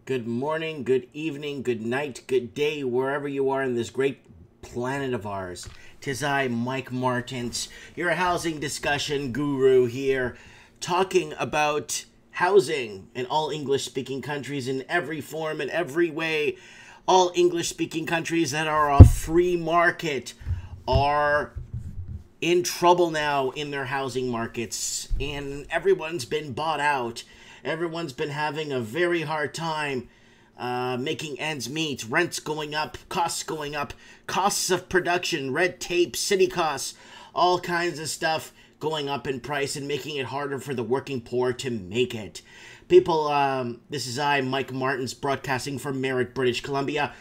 Good morning, good evening, good night, good day, wherever you are in this great planet of ours. 'Tis I, Mike Martins, your housing discussion guru here, talking about housing in all English-speaking countries in every form and every way. All English-speaking countries that are a free market are in trouble now in their housing markets, and everyone's been bought out. Everyone's been having a very hard time making ends meet. Rents going up, costs of production, red tape, city costs, all kinds of stuff going up in price and making it harder for the working poor to make it. People, this is I, Mike Martins, broadcasting from Merritt, British Columbia.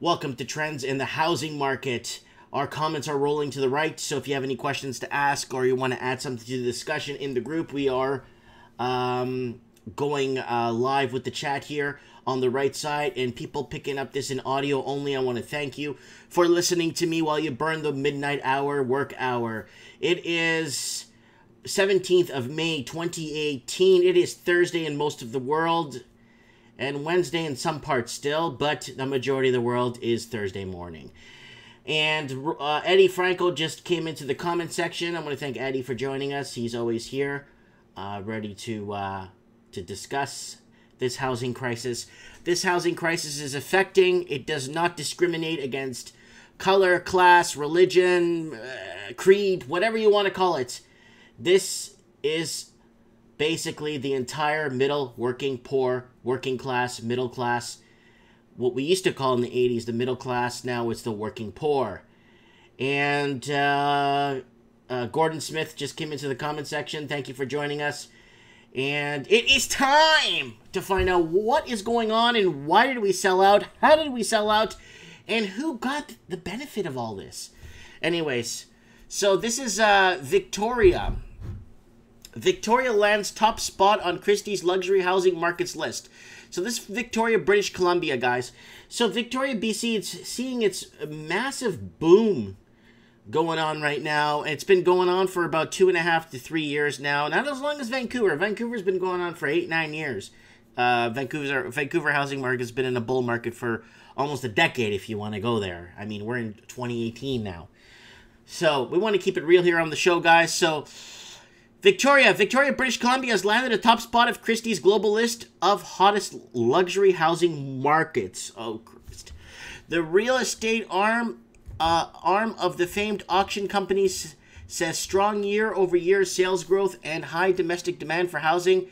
Welcome to Trends in the Housing Market. Our comments are rolling to the right, so if you have any questions to ask or you want to add something to the discussion in the group, we are going live with the chat here on the right side, and people picking up this in audio only, I want to thank you for listening to me while you burn the midnight hour, work hour. It is 17th of May, 2018. It is Thursday in most of the world, and Wednesday in some parts still, but the majority of the world is Thursday morning. And Eddie Franco just came into the comment section. I want to thank Eddie for joining us. He's always here, ready to discuss this housing crisis. This housing crisis is affecting, it does not discriminate against color, class, religion, creed, whatever you want to call it. This is basically the entire middle, working poor, working class, middle class, what we used to call in the 80s the middle class. Now it's the working poor. And Gordon Smith just came into the comment section. Thank you for joining us. And it is time to find out what is going on and why did we sell out, how did we sell out, and who got the benefit of all this. Anyways, so this is Victoria. Victoria lands top spot on Christie's luxury housing markets list. So this is Victoria, British Columbia, guys. So Victoria, BC, it's seeing its massive boom going on right now. It's been going on for about 2.5 to 3 years now. Not as long as Vancouver. Vancouver's been going on for 8-9 years. Vancouver housing market has been in a bull market for almost a decade, if you want to go there. I mean, we're in 2018 now. So we want to keep it real here on the show, guys. So Victoria, British Columbia has landed a top spot of Christie's global list of hottest luxury housing markets. Oh, Christ. The real estate arm of the famed auction company says strong year-over-year sales growth and high domestic demand for housing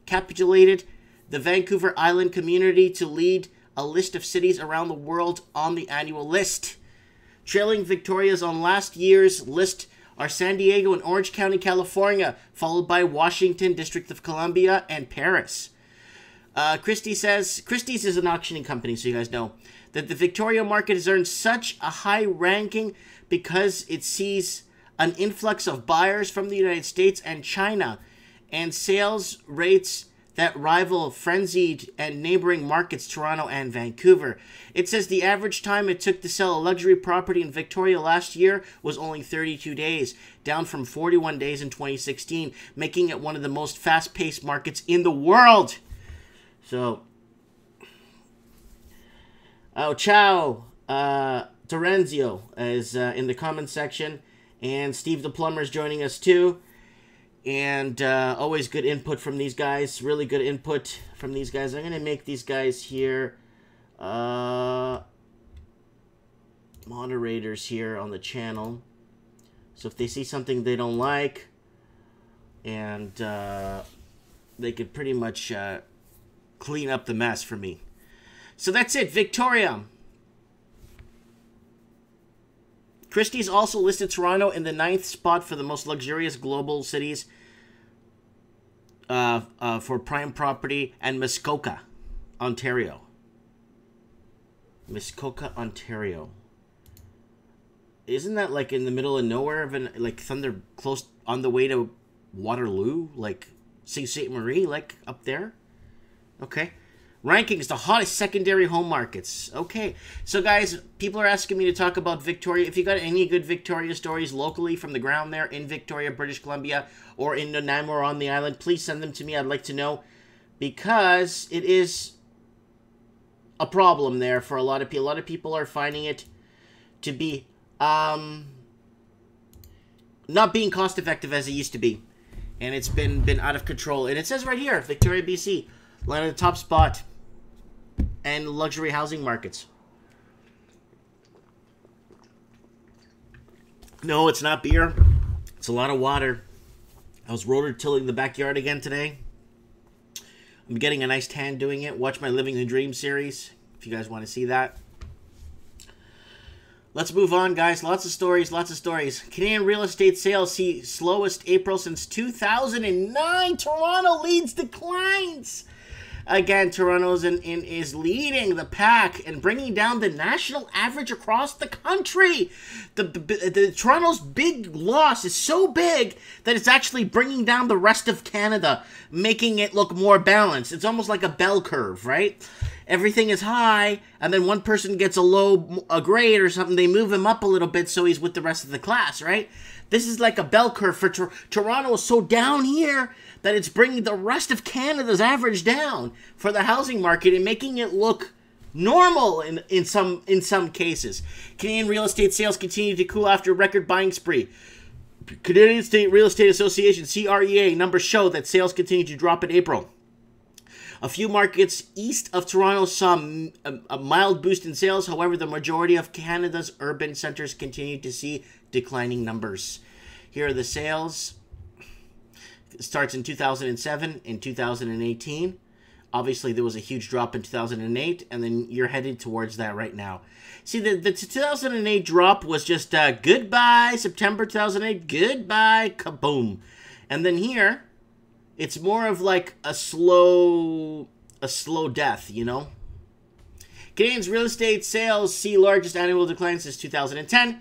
capitulated the Vancouver Island community to lead a list of cities around the world on the annual list. Trailing Victoria's on last year's list are San Diego and Orange County, California, followed by Washington, District of Columbia, and Paris. Christie's is an auctioning company, so you guys know that the Victoria market has earned such a high ranking because it sees an influx of buyers from the United States and China, and sales rates that rival frenzied and neighboring markets Toronto and Vancouver. It says the average time it took to sell a luxury property in Victoria last year was only 32 days, down from 41 days in 2016, making it one of the most fast-paced markets in the world. So, Ciao Terenzio is in the comment section, and Steve the Plumber is joining us too. And always good input from these guys, really good input from these guys. I'm going to make these guys here moderators here on the channel. So if they see something they don't like, and they could pretty much clean up the mess for me. So that's it, Victoria. Christie's also listed Toronto in the 9th spot for the most luxurious global cities for prime property, and Muskoka, Ontario. Muskoka, Ontario. Isn't that like in the middle of nowhere, like thunder close on the way to Waterloo, like Sault Ste. Marie, like up there? Okay. Rankings, the hottest secondary home markets. Okay, so guys, people are asking me to talk about Victoria. If you got any good Victoria stories locally from the ground there in Victoria, British Columbia, or in Nanaimo or on the island, please send them to me. I'd like to know, because it is a problem there for a lot of people. A lot of people are finding it to be not being cost effective as it used to be, and it's been out of control. And it says right here, Victoria, BC, landed the top spot and luxury housing markets. No, it's not beer. It's a lot of water. I was rotor-tilling the backyard again today. I'm getting a nice tan doing it. Watch my Living the Dream series if you guys want to see that. Let's move on, guys. Lots of stories, lots of stories. Canadian real estate sales see slowest April since 2009. Toronto leads declines. Again, Toronto's is leading the pack and bringing down the national average across the country. The Toronto's big loss is so big that it's actually bringing down the rest of Canada, making it look more balanced. It's almost like a bell curve, right? Everything is high, and then one person gets a grade or something. They move him up a little bit so he's with the rest of the class, right? This is like a bell curve for Toronto is so down here that it's bringing the rest of Canada's average down for the housing market and making it look normal in some cases. Canadian real estate sales continue to cool after a record buying spree. Canadian State Real Estate Association, CREA, numbers show that sales continue to drop in April. A few markets east of Toronto saw a mild boost in sales. However, the majority of Canada's urban centers continue to see declining numbers. Here are the sales. It starts in 2007 and 2018. Obviously, there was a huge drop in 2008, and then you're headed towards that right now. See, the 2008 drop was just goodbye, September 2008, goodbye, kaboom. And then here, it's more of like a slow death, you know? Canadians' real estate sales see largest annual decline since 2010.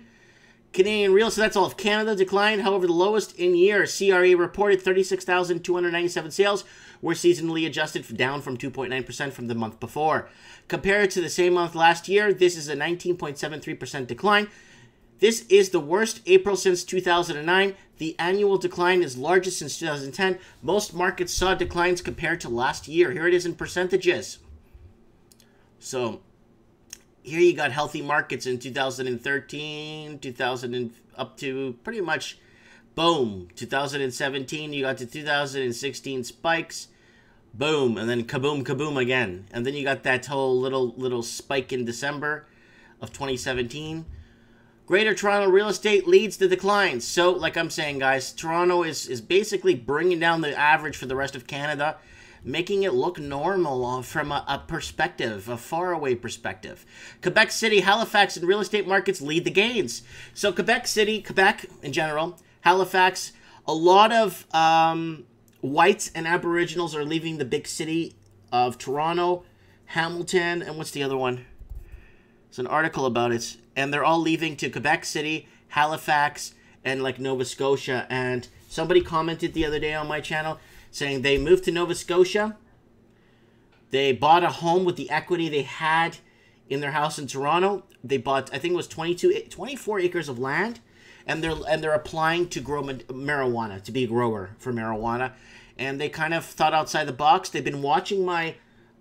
Canadian real estate, that's all of Canada, declined. However, the lowest in year. CRA reported 36,297 sales were seasonally adjusted, down from 2.9% from the month before. Compared to the same month last year, this is a 19.73% decline. This is the worst April since 2009. The annual decline is largest since 2010. Most markets saw declines compared to last year. Here it is in percentages. So here you got healthy markets in 2013, 2000 up to pretty much boom. 2017, you got to 2016 spikes, boom, and then kaboom, kaboom again. And then you got that whole little spike in December of 2017. Greater Toronto real estate leads the declines. So, like I'm saying, guys, Toronto is basically bringing down the average for the rest of Canada, making it look normal from a perspective, a faraway perspective. Quebec City, Halifax, and real estate markets lead the gains. So Quebec City, Quebec in general, Halifax, a lot of whites and Aboriginals are leaving the big city of Toronto, Hamilton, and what's the other one? There's an article about it. And they're all leaving to Quebec City, Halifax, and like Nova Scotia. And somebody commented the other day on my channel saying they moved to Nova Scotia. They bought a home with the equity they had in their house in Toronto. They bought, I think it was 24 acres of land, and they're applying to grow marijuana, to be a grower for marijuana. And they kind of thought outside the box. They've been watching my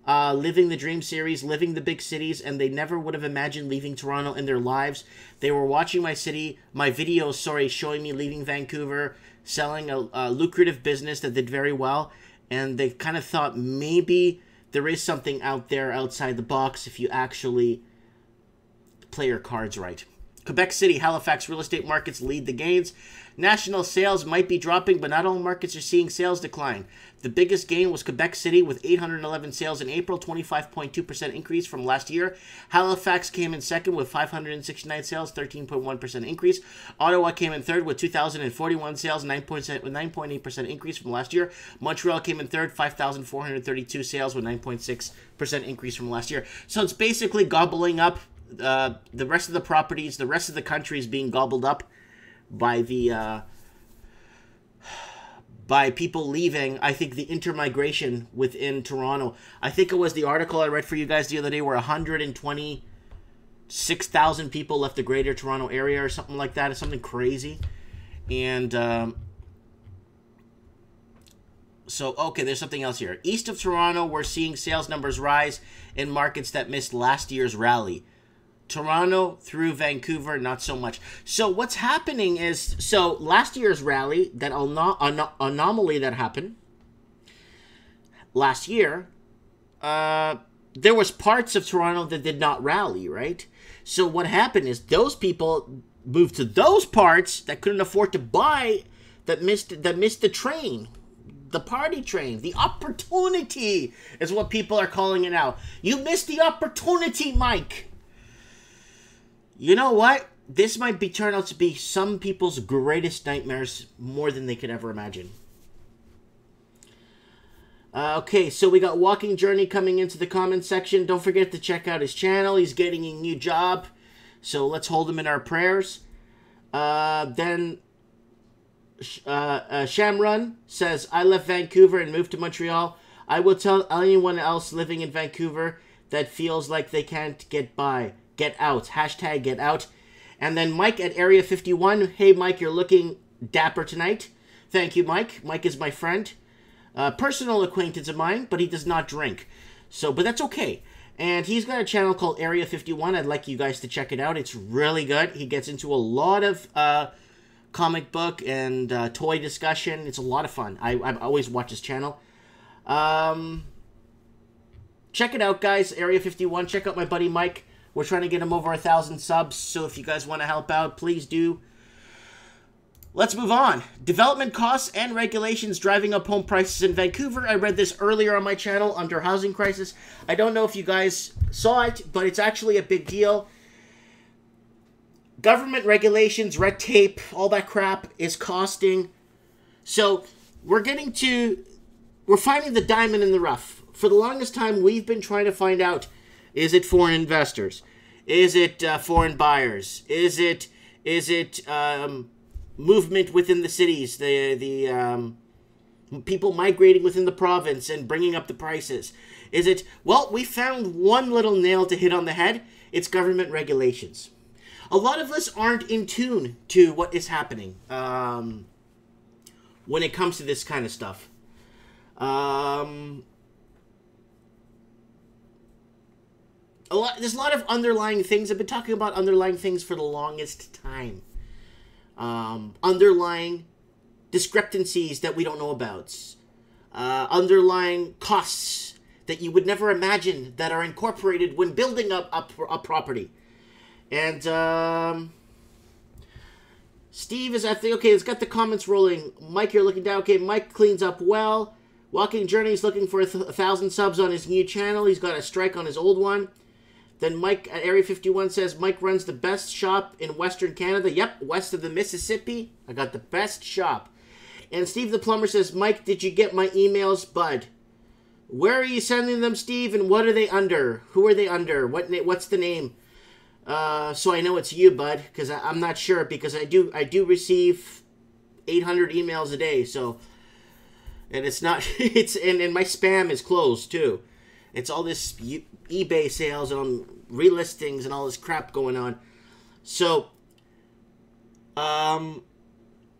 Living the Dream series, Living the Big Cities, and they never would have imagined leaving Toronto in their lives. They were watching my videos, showing me leaving Vancouver, selling a lucrative business that did very well, and they kind of thought maybe there is something out there outside the box if you actually play your cards right. Quebec City, Halifax real estate markets lead the gains. National sales might be dropping, but not all markets are seeing sales decline. The biggest gain was Quebec City with 811 sales in April, 25.2% increase from last year. Halifax came in second with 569 sales, 13.1% increase. Ottawa came in third with 2,041 sales, 9.8% increase from last year. Montreal came in third, 5,432 sales with 9.6% increase from last year. So it's basically gobbling up the rest of the properties, the rest of the country is being gobbled up by the by people leaving. I think the intermigration within Toronto. I think it was the article I read for you guys the other day where 126,000 people left the Greater Toronto area or something like that. It's something crazy, and So, okay, there's something else here. East of Toronto, we're seeing sales numbers rise in markets that missed last year's rally. Toronto through Vancouver, not so much. So what's happening is, so last year's rally, that anomaly that happened last year, there was parts of Toronto that did not rally, right? So what happened is those people moved to those parts that couldn't afford to buy, that missed the train. The party train, the opportunity is what people are calling it now. You missed the opportunity, Mike. You know what? This might turn out to be some people's greatest nightmares, more than they could ever imagine. Okay, so we got Walking Journey coming into the comment section. Don't forget to check out his channel. He's getting a new job, so let's hold him in our prayers. Then Shamrun says, I left Vancouver and moved to Montreal. I will tell anyone else living in Vancouver that feels like they can't get by. Get out. Hashtag get out. And then Mike at Area 51. Hey, Mike, you're looking dapper tonight. Thank you, Mike. Mike is my friend. Personal acquaintance of mine, but he does not drink. But that's okay. And he's got a channel called Area 51. I'd like you guys to check it out. It's really good. He gets into a lot of comic book and toy discussion. It's a lot of fun. I always watch his channel. Check it out, guys. Area 51. Check out my buddy Mike. We're trying to get him over 1,000 subs, so if you guys want to help out, please do. Let's move on. Development costs and regulations driving up home prices in Vancouver. I read this earlier on my channel under housing crisis. I don't know if you guys saw it, but it's actually a big deal. Government regulations, red tape, all that crap is costing. So we're finding the diamond in the rough. For the longest time, we've been trying to find out, is it foreign investors? Is it foreign buyers? Is it movement within the cities? The people migrating within the province and bringing up the prices? Is it, well, we found one little nail to hit on the head. It's government regulations. A lot of us aren't in tune to what is happening when it comes to this kind of stuff. There's a lot of underlying things. I've been talking about underlying things for the longest time. Underlying discrepancies that we don't know about. Underlying costs that you would never imagine that are incorporated when building up a property. And Steve is, I think, okay, it's got the comments rolling. Mike, you're looking down. Okay, Mike cleans up well. Walking Journey is looking for 1,000 subs on his new channel. He's got a strike on his old one. Then Mike at Area 51 says, Mike runs the best shop in Western Canada. Yep, west of the Mississippi. I got the best shop. And Steve the Plumber says, Mike, did you get my emails, bud? Where are you sending them, Steve, and what are they under? Who are they under? What's the name? So I know it's you, bud, because I'm not sure, because I do receive 800 emails a day, so, and it's not, and my spam is closed, too. It's all this eBay sales and relistings and all this crap going on. So,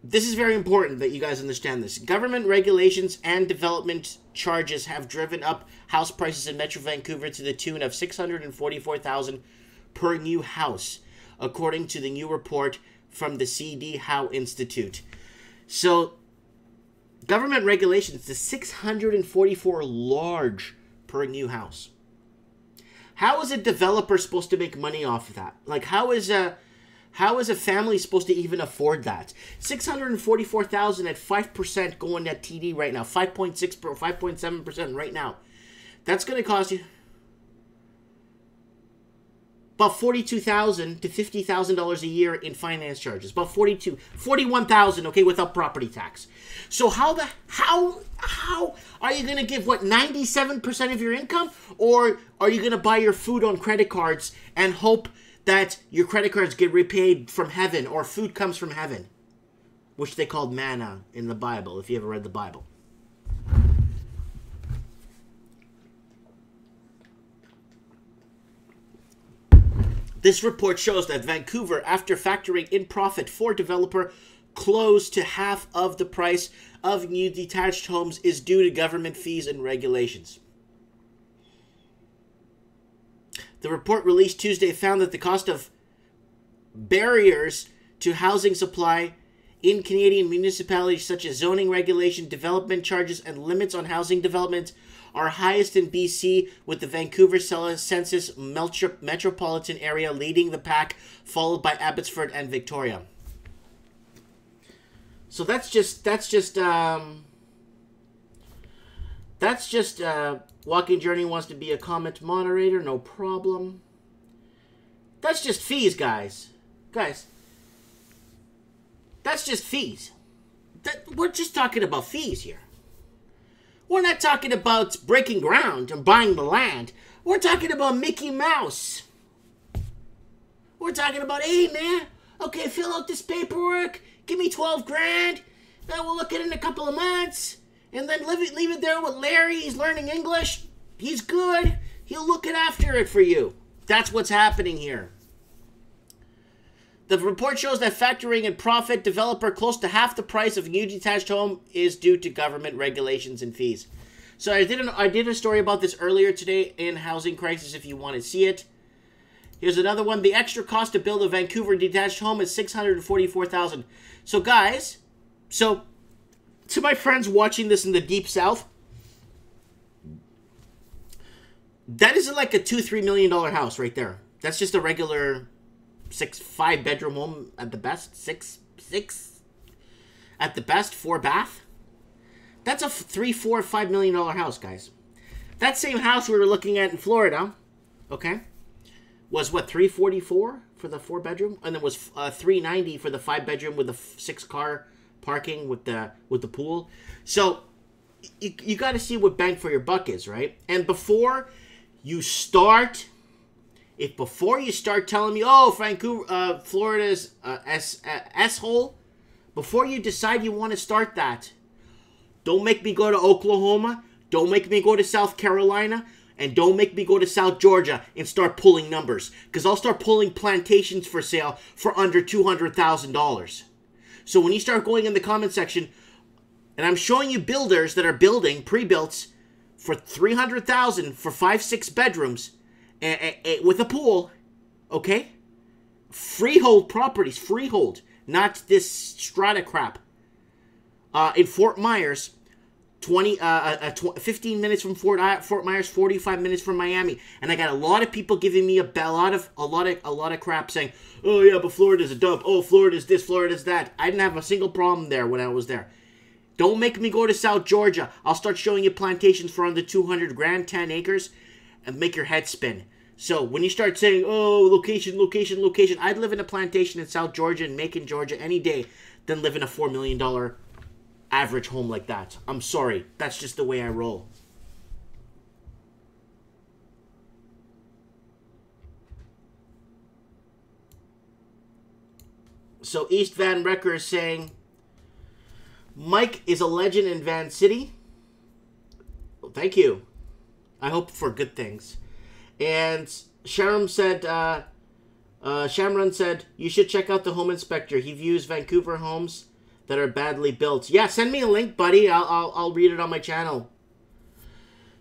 this is very important that you guys understand this. Government regulations and development charges have driven up house prices in Metro Vancouver to the tune of $644,000 per new house, according to the new report from the C.D. Howe Institute. So, government regulations, the $644 large per new house. How is a developer supposed to make money off of that? Like, how is a family supposed to even afford that? $644,000 at 5% going at TD right now, 5.6%, 5.7% right now. That's going to cost you about $42,000 to $50,000 a year in finance charges. About $41,000, okay, without property tax. So how are you going to give, what, 97% of your income? Or are you going to buy your food on credit cards and hope that your credit cards get repaid from heaven, or food comes from heaven, which they called manna in the Bible, if you ever read the Bible? This report shows that Vancouver, after factoring in profit for developer close to half of the price of new detached homes is due to government fees and regulations. The report released Tuesday found that the cost of barriers to housing supply in Canadian municipalities, such as zoning regulation, development charges, and limits on housing development, are highest in BC, with the Vancouver census metropolitan area leading the pack, followed by Abbotsford and Victoria. So that's just Walking Journey wants to be a comment moderator, no problem. That's just fees, guys. Guys, that's just fees. We're just talking about fees here. We're not talking about breaking ground and buying the land. We're talking about Mickey Mouse. We're talking about, hey, man, okay, fill out this paperwork. Give me 12 grand. Then we'll look at it in a couple of months. And then leave it there with Larry. He's learning English. He's good. He'll look after it for you. That's what's happening here. The report shows that factoring in profit developer close to half the price of a new detached home is due to government regulations and fees. So I did a story about this earlier today in Housing Crisis if you want to see it. Here's another one. The extra cost to build a Vancouver detached home is $644,000. So guys, to my friends watching this in the Deep South, that isn't like a $2-3 million house right there. That's just a regular 5 bedroom home at the best, six at the best, 4 bath. That's a $3, $4, $5 million house, guys. That same house we were looking at in Florida, okay, was what, $344 for the 4 bedroom, and then was $390 for the 5 bedroom with the 6 car parking with the pool. So you got to see what bang for your buck is, right? And before you start telling me, oh, Vancouver, Florida's S-hole, before you decide you want to start that, don't make me go to Oklahoma, don't make me go to South Carolina, and don't make me go to South Georgia and start pulling numbers. Because I'll start pulling plantations for sale for under $200,000. So when you start going in the comment section, and I'm showing you builders that are building pre-builts for $300,000 for 5-6 bedrooms with a pool, okay? Freehold properties, freehold, not this strata crap. In Fort Myers, 15 minutes from Fort Myers, 45 minutes from Miami, and I got a lot of people giving me a lot of crap saying, oh yeah, but Florida's a dump. Oh, Florida's this, Florida's that. I didn't have a single problem there when I was there. Don't make me go to South Georgia. I'll start showing you plantations for under 200 grand, 10 acres, and make your head spin. So when you start saying, oh, location, location, location, I'd live in a plantation in South Georgia and Macon, Georgia any day than live in a $4 million average home like that. I'm sorry. That's just the way I roll. So East Van Recker is saying, Mike is a legend in Van City. Well, thank you. I hope for good things. And Shamron said, you should check out the home inspector. He views Vancouver homes that are badly built. Yeah, send me a link, buddy. I'll read it on my channel.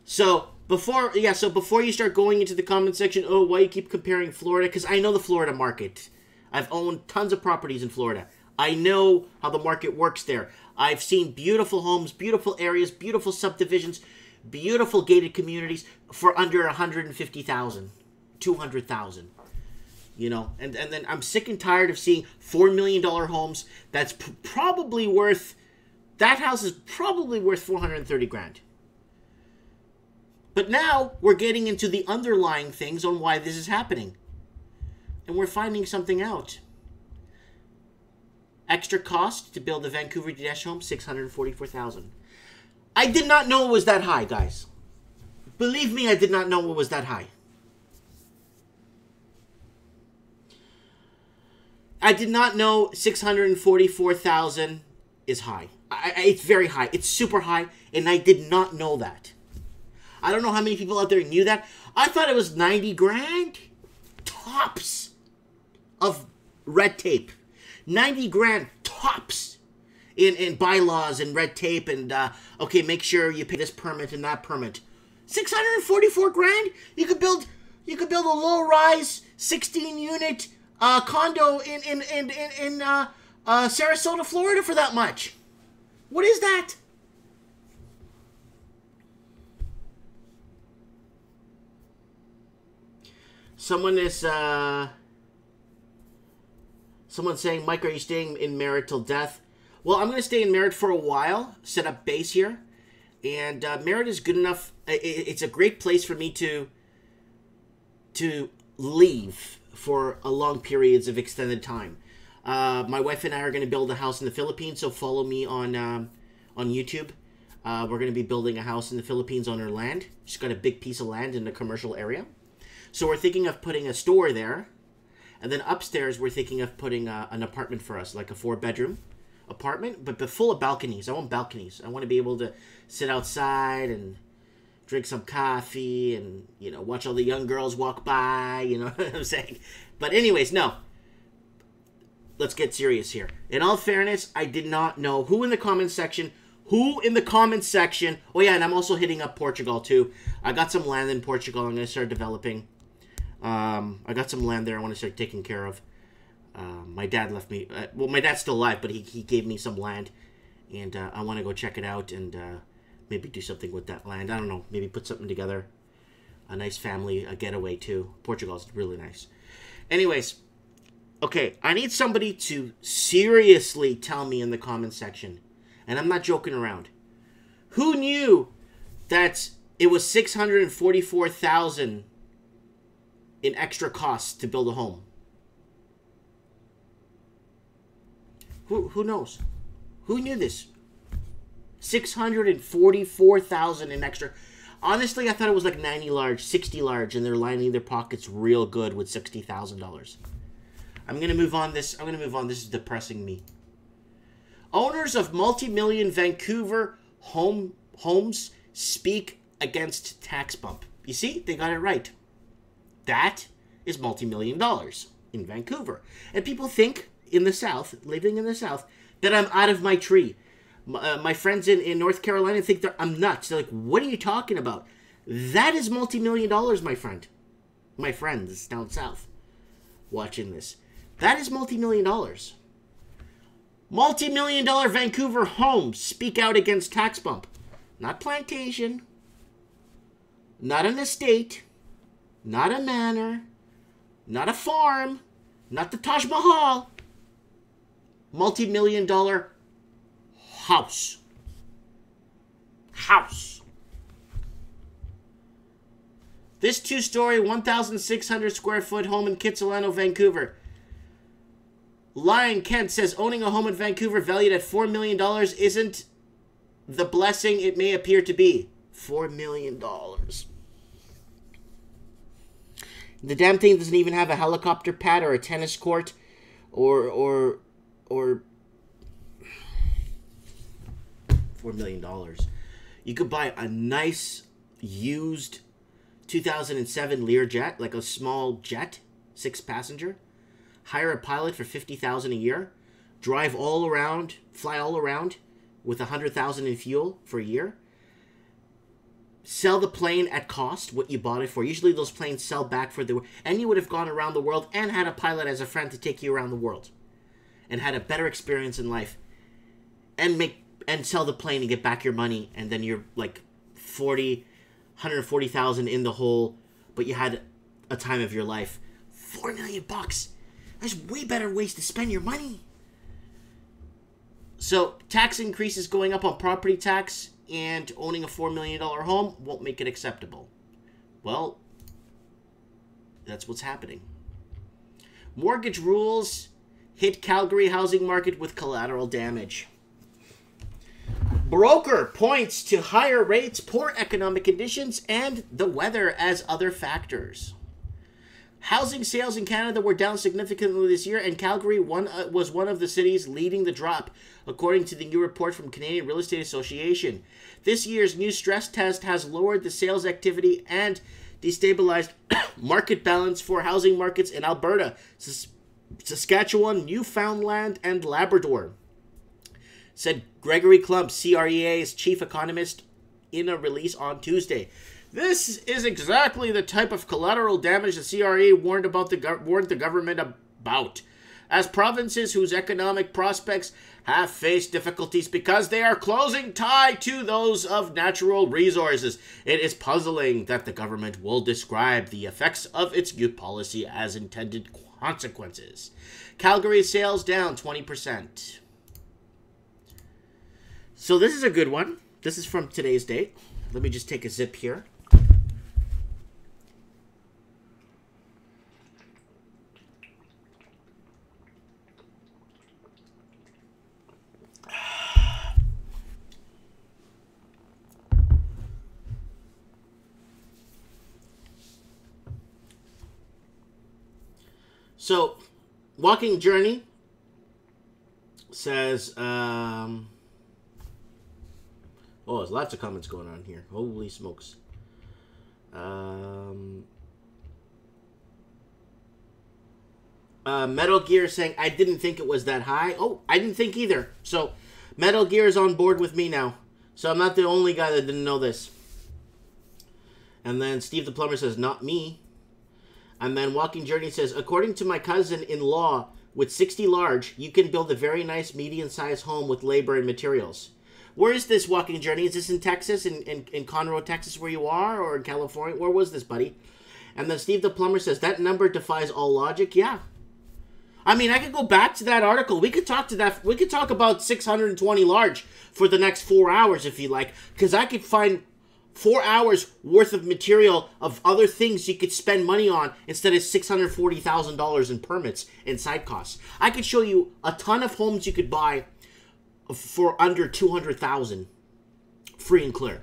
So before you start going into the comment section, oh, why you keep comparing Florida? Because I know the Florida market. I've owned tons of properties in Florida. I know how the market works there. I've seen beautiful homes, beautiful areas, beautiful subdivisions, beautiful gated communities for under $150,000, $200,000. You know, and then I'm sick and tired of seeing $4 million homes that's probably worth, that house is probably worth 430 grand. But now we're getting into the underlying things on why this is happening. And we're finding something out. Extra cost to build a Vancouver detached home, $644,000. I did not know it was that high, guys. Believe me, I did not know it was that high. I did not know $644,000 is high. It's very high. It's super high, and I did not know that. I don't know how many people out there knew that. I thought it was 90 grand tops of red tape. 90 grand hops in bylaws and red tape and, okay, make sure you pay this permit and that permit. 644 grand? You could build a low-rise 16-unit condo in Sarasota, Florida for that much. What is that? Someone is, someone's saying, Mike, are you staying in Merritt till death? Well, I'm going to stay in Merritt for a while, set up base here. And Merritt is good enough. It's a great place for me to leave for a long periods of extended time. My wife and I are going to build a house in the Philippines, so follow me on YouTube. We're going to be building a house in the Philippines on her land. She's got a big piece of land in a commercial area. So we're thinking of putting a store there. And then upstairs, we're thinking of putting an apartment for us, like a 4-bedroom apartment, but full of balconies. I want balconies. I want to be able to sit outside and drink some coffee and, you know, watch all the young girls walk by, you know what I'm saying? But anyways, no. Let's get serious here. In all fairness, I did not know who in the comments section, oh yeah, and I'm also hitting up Portugal too. I got some land in Portugal I'm going to start developing. I got some land there I want to start taking care of. My dad left me, well, my dad's still alive, but he gave me some land, and I want to go check it out and maybe do something with that land. I don't know, maybe put something together. A nice family, a getaway too. Portugal's really nice. Anyways, okay, I need somebody to seriously tell me in the comment section, and I'm not joking around. Who knew that it was $644,000 in extra costs to build a home? Who knows? Who knew this? $644,000 in extra. Honestly, I thought it was like 90 large, 60 large, and they're lining their pockets real good with $60,000. I'm gonna move on. This is depressing me. Owners of multi-million Vancouver homes speak against tax bump. You see, they got it right. That is multi-million dollars in Vancouver, and people think in the South, living in the South, that I'm out of my tree. My friends in North Carolina think that I'm nuts. They're like, what are you talking about? That is multi-million dollars, my friend. My friends down south watching this. That is multi-million dollars. Multi-million dollar Vancouver homes speak out against tax bump. Not plantation. Not an estate. Not a manor. Not a farm. Not the Taj Mahal. Multi-million dollar house. House. This 2-story, 1,600 square foot home in Kitsilano, Vancouver. Lion Kent says owning a home in Vancouver valued at $4 million isn't the blessing it may appear to be. $4 million. The damn thing doesn't even have a helicopter pad or a tennis court or $4 million. You could buy a nice used 2007 Learjet, like a small jet, 6-passenger. Hire a pilot for $50,000 a year. Drive all around, fly all around with $100,000 in fuel for a year. Sell the plane at cost, what you bought it for. Usually those planes sell back for the... And you would have gone around the world and had a pilot as a friend to take you around the world. And had a better experience in life. And sell the plane and get back your money. And then you're like $140,000 in the hole. But you had a time of your life. $4 million. There's way better ways to spend your money. So, tax increases going up on property tax and owning a $4 million home won't make it acceptable. Well, that's what's happening. Mortgage rules hit Calgary housing market with collateral damage. Broker points to higher rates, poor economic conditions, and the weather as other factors. Housing sales in Canada were down significantly this year, and Calgary was one of the cities leading the drop, according to the new report from Canadian Real Estate Association. This year's new stress test has lowered the sales activity and destabilized market balance for housing markets in Alberta, Saskatchewan, Newfoundland, and Labrador. said Gregory Klump, CREA's chief economist, in a release on Tuesday. This is exactly the type of collateral damage the CRE warned the government about, as provinces whose economic prospects have faced difficulties because they are closely tied to those of natural resources. It is puzzling that the government will describe the effects of its youth policy as intended consequences. Calgary sales down 20%. So this is a good one. This is from today's date. Let me just take a zip here. So, Walking Journey says, oh, there's lots of comments going on here. Holy smokes. Metal Gear saying, I didn't think it was that high. Oh, I didn't think either. So, Metal Gear is on board with me now. So, I'm not the only guy that didn't know this. And then Steve the Plumber says, not me. And then Walking Journey says, according to my cousin-in-law, with 60 large, you can build a very nice medium-sized home with labor and materials. Where is this Walking Journey? Is this in Texas, in Conroe, Texas, where you are, or in California? Where was this, buddy? And then Steve the Plumber says, that number defies all logic. Yeah. I mean, I could go back to that article. We could talk to that. We could talk about 620 large for the next 4 hours, if you like, because I could find 4 hours worth of material of other things you could spend money on instead of $640,000 in permits and side costs. I could show you a ton of homes you could buy for under $200,000, free and clear.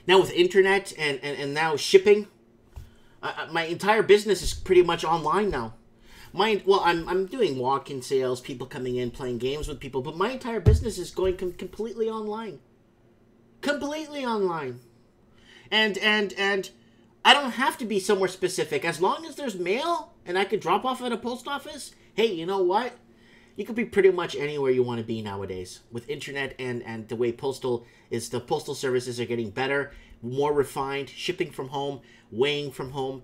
Now with internet and now shipping, my entire business is pretty much online now. I'm doing walk-in sales, people coming in, playing games with people, but my entire business is going completely online. Completely online. And I don't have to be somewhere specific. As long as there's mail and I could drop off at a post office, hey, you know what? You could be pretty much anywhere you want to be nowadays. With internet and the way the postal services are getting better, more refined, shipping from home, weighing from home,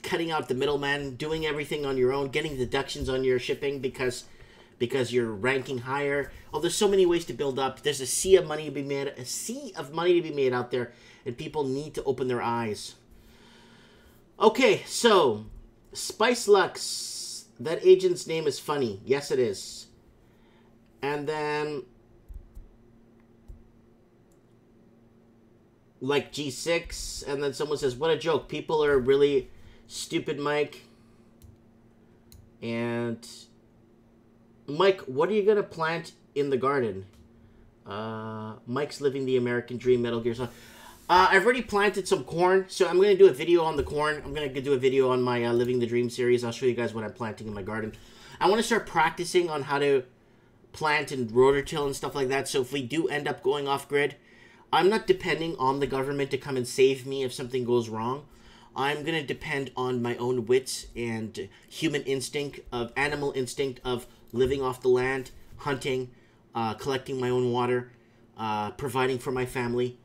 cutting out the middleman, doing everything on your own, getting deductions on your shipping because you're ranking higher. Oh, there's so many ways to build up. There's a sea of money to be made out there, and people need to open their eyes. Okay, so Spice Lux, that agent's name is funny. Yes, it is. And then like G6, and then someone says, what a joke. People are really stupid, Mike. And Mike, what are you going to plant in the garden? Mike's living the American dream, Metal Gear Solid. I've already planted some corn, so I'm going to do a video on the corn. I'm going to do a video on my Living the Dream series. I'll show you guys what I'm planting in my garden. I want to start practicing on how to plant and rototill and stuff like that, so if we do end up going off-grid, I'm not depending on the government to come and save me if something goes wrong. I'm going to depend on my own wits and human instinct, animal instinct of living off the land, hunting, collecting my own water, providing for my family,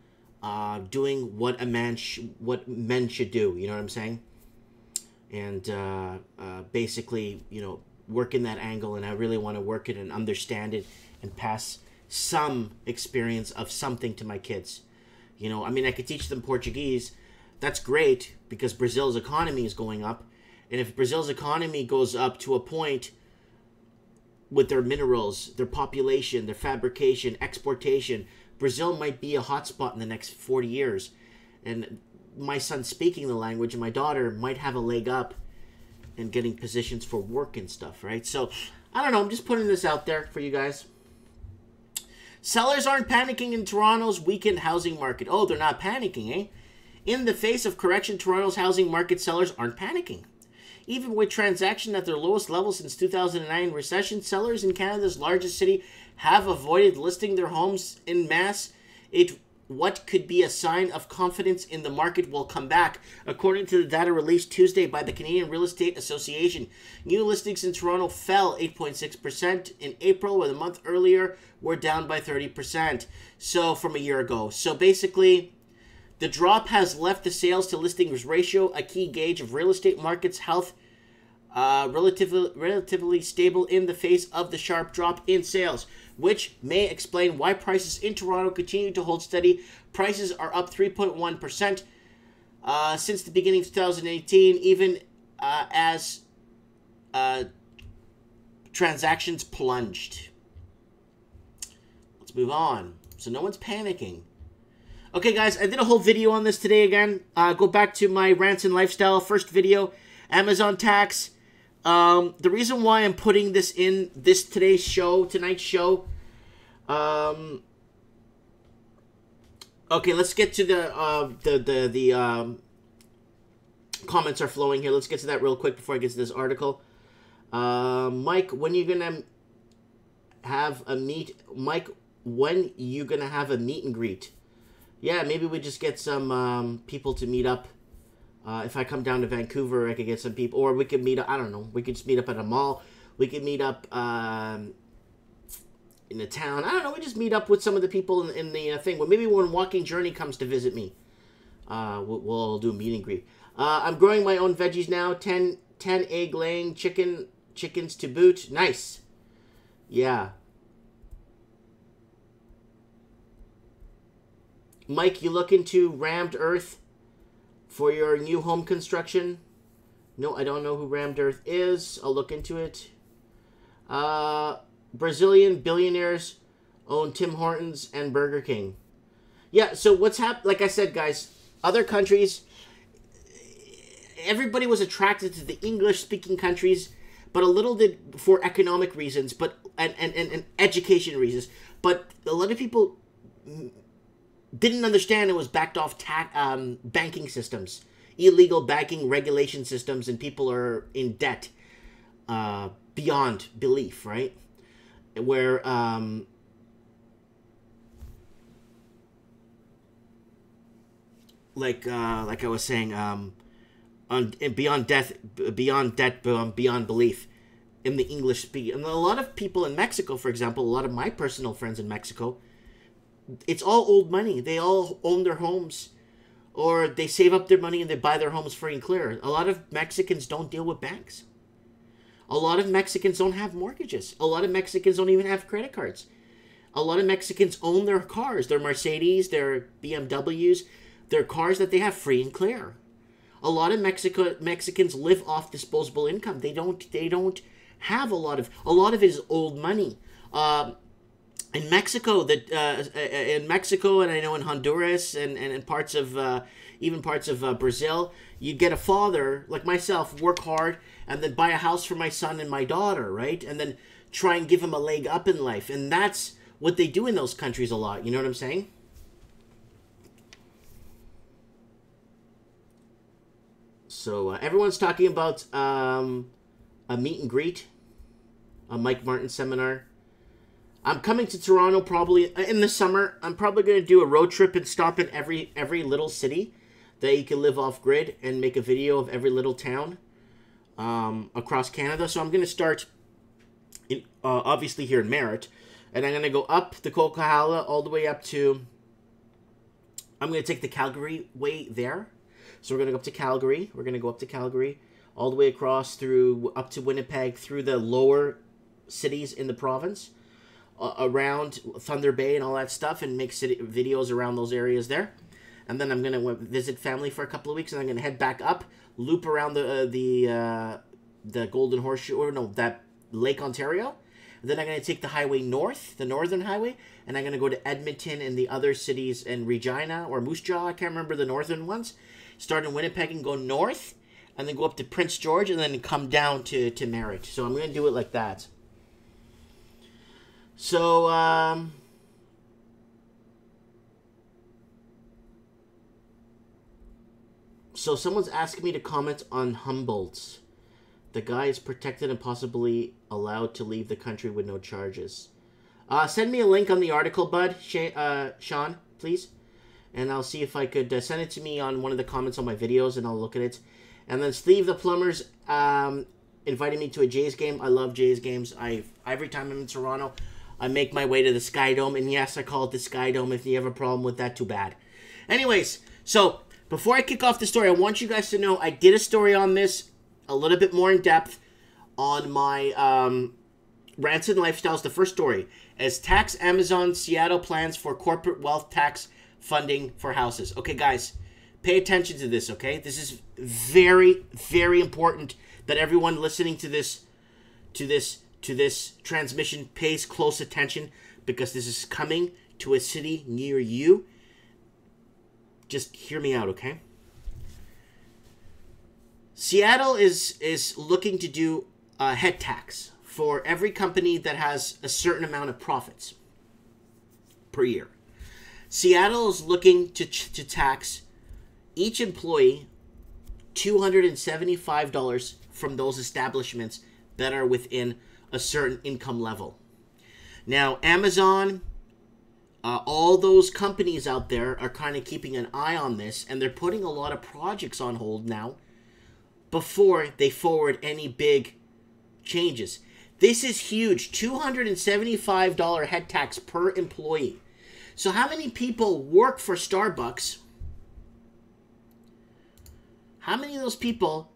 doing what men should do. You know what I'm saying? And basically, you know, work in that angle. And I really want to work it and understand it and pass some experience of something to my kids. You know, I mean, I could teach them Portuguese. That's great because Brazil's economy is going up. And if Brazil's economy goes up to a point with their minerals, their population, their fabrication, exportation, Brazil might be a hotspot in the next 40 years. And my son speaking the language and my daughter might have a leg up in getting positions for work and stuff, right? So, I don't know. I'm just putting this out there for you guys. Sellers aren't panicking in Toronto's weakened housing market. Oh, they're not panicking, eh? In the face of correction, Toronto's housing market sellers aren't panicking. Even with transaction at their lowest level since 2009 recession, sellers in Canada's largest city have avoided listing their homes in mass. It what could be a sign of confidence in the market will come back, according to the data released Tuesday by the Canadian Real Estate Association. New listings in Toronto fell 8.6% in April, where the month earlier were down by 30%. So from a year ago. So basically, the drop has left the sales to listings ratio, a key gauge of real estate market's health, relatively stable in the face of the sharp drop in sales, which may explain why prices in Toronto continue to hold steady. Prices are up 3.1% since the beginning of 2018, even as transactions plunged. Let's move on. So no one's panicking. Okay, guys, I did a whole video on this today again. Go back to my Rants and Lifestyle first video, Amazon tax. The reason why I'm putting this in tonight's show. Okay, let's get to the comments are flowing here. Let's get to that real quick before I get to this article. Mike, when you gonna have a meet? Mike, when you gonna have a meet and greet? Yeah, maybe we just get some people to meet up. If I come down to Vancouver, I could get some people, or we could meet up. I don't know. We could just meet up at a mall. We could meet up in the town. I don't know. We just meet up with some of the people in the thing. Well, maybe when Walking Journey comes to visit me, we'll do a meet and greet. I'm growing my own veggies now. 10 egg laying chickens to boot. Nice. Yeah. Mike, you look into Rammed Earth for your new home construction? No, I don't know who Rammed Earth is. I'll look into it. Brazilian billionaires own Tim Hortons and Burger King. Yeah, so what's happened? Like I said, guys, other countries, everybody was attracted to the English-speaking countries, but a little did for economic reasons, but and education reasons. But a lot of people didn't understand it was backed off banking systems, illegal banking regulation systems, and people are in debt beyond belief, right? Where like I was saying, beyond debt, beyond belief, in the English speak, and a lot of people in Mexico, for example, a lot of my personal friends in Mexico. It's all old money. They all own their homes, or they save up their money and they buy their homes free and clear. A lot of Mexicans don't deal with banks. A lot of Mexicans don't have mortgages. A lot of Mexicans don't even have credit cards. A lot of Mexicans own their cars, their Mercedes, their BMWs, their cars that they have free and clear. A lot of Mexicans live off disposable income. They don't have a lot of it is old money. In Mexico, and I know in Honduras and parts of even parts of Brazil, you get a father like myself, work hard, and then buy a house for my son and my daughter, right? And then try and give him a leg up in life, and that's what they do in those countries a lot. You know what I'm saying? So everyone's talking about a meet and greet, a Mike Martin seminar. I'm coming to Toronto probably in the summer. I'm probably going to do a road trip and stop in every little city that you can live off grid and make a video of every little town across Canada. So I'm going to start in obviously here in Merritt, and I'm going to go up the Coquihalla all the way up to. I'm going to take the Calgary way there. So we're going to go up to Calgary. We're going to go up to Calgary all the way across through up to Winnipeg, through the lower cities in the province. Around Thunder Bay and all that stuff, and make videos around those areas there. And then I'm going to visit family for a couple of weeks, and I'm going to head back up, loop around the Golden Horseshoe, or no, that Lake Ontario. And then I'm going to take the highway north, the Northern Highway, and I'm going to go to Edmonton and the other cities in Regina or Moose Jaw. I can't remember the northern ones. Start in Winnipeg and go north, and then go up to Prince George, and then come down to Merritt. So I'm going to do it like that. So, so someone's asking me to comment on Humboldt. The guy is protected and possibly allowed to leave the country with no charges. Send me a link on the article, bud. Sean, please. and I'll see if I could send it to me on one of the comments on my videos, and I'll look at it. And then Steve the Plumbers invited me to a Jays game. I love Jays games. Every time I'm in Toronto, I make my way to the Sky Dome, and yes, I call it the Sky Dome. If you have a problem with that, too bad. Anyways, so before I kick off the story, I want you guys to know I did a story on this a little bit more in depth on my Rants and Lifestyles, the first story, as tax Amazon Seattle plans for corporate wealth tax funding for houses. Okay, guys, pay attention to this, okay? This is very, very important that everyone listening to this transmission pays close attention, because this is coming to a city near you. Just hear me out, okay? Seattle is looking to do a head tax for every company that has a certain amount of profits per year. Seattle is looking to tax each employee $275 from those establishments that are within a certain income level. Now, Amazon, all those companies out there are kind of keeping an eye on this, and they're putting a lot of projects on hold now before they forward any big changes. This is huge. $275 head tax per employee. So how many people work for Starbucks? How many of those people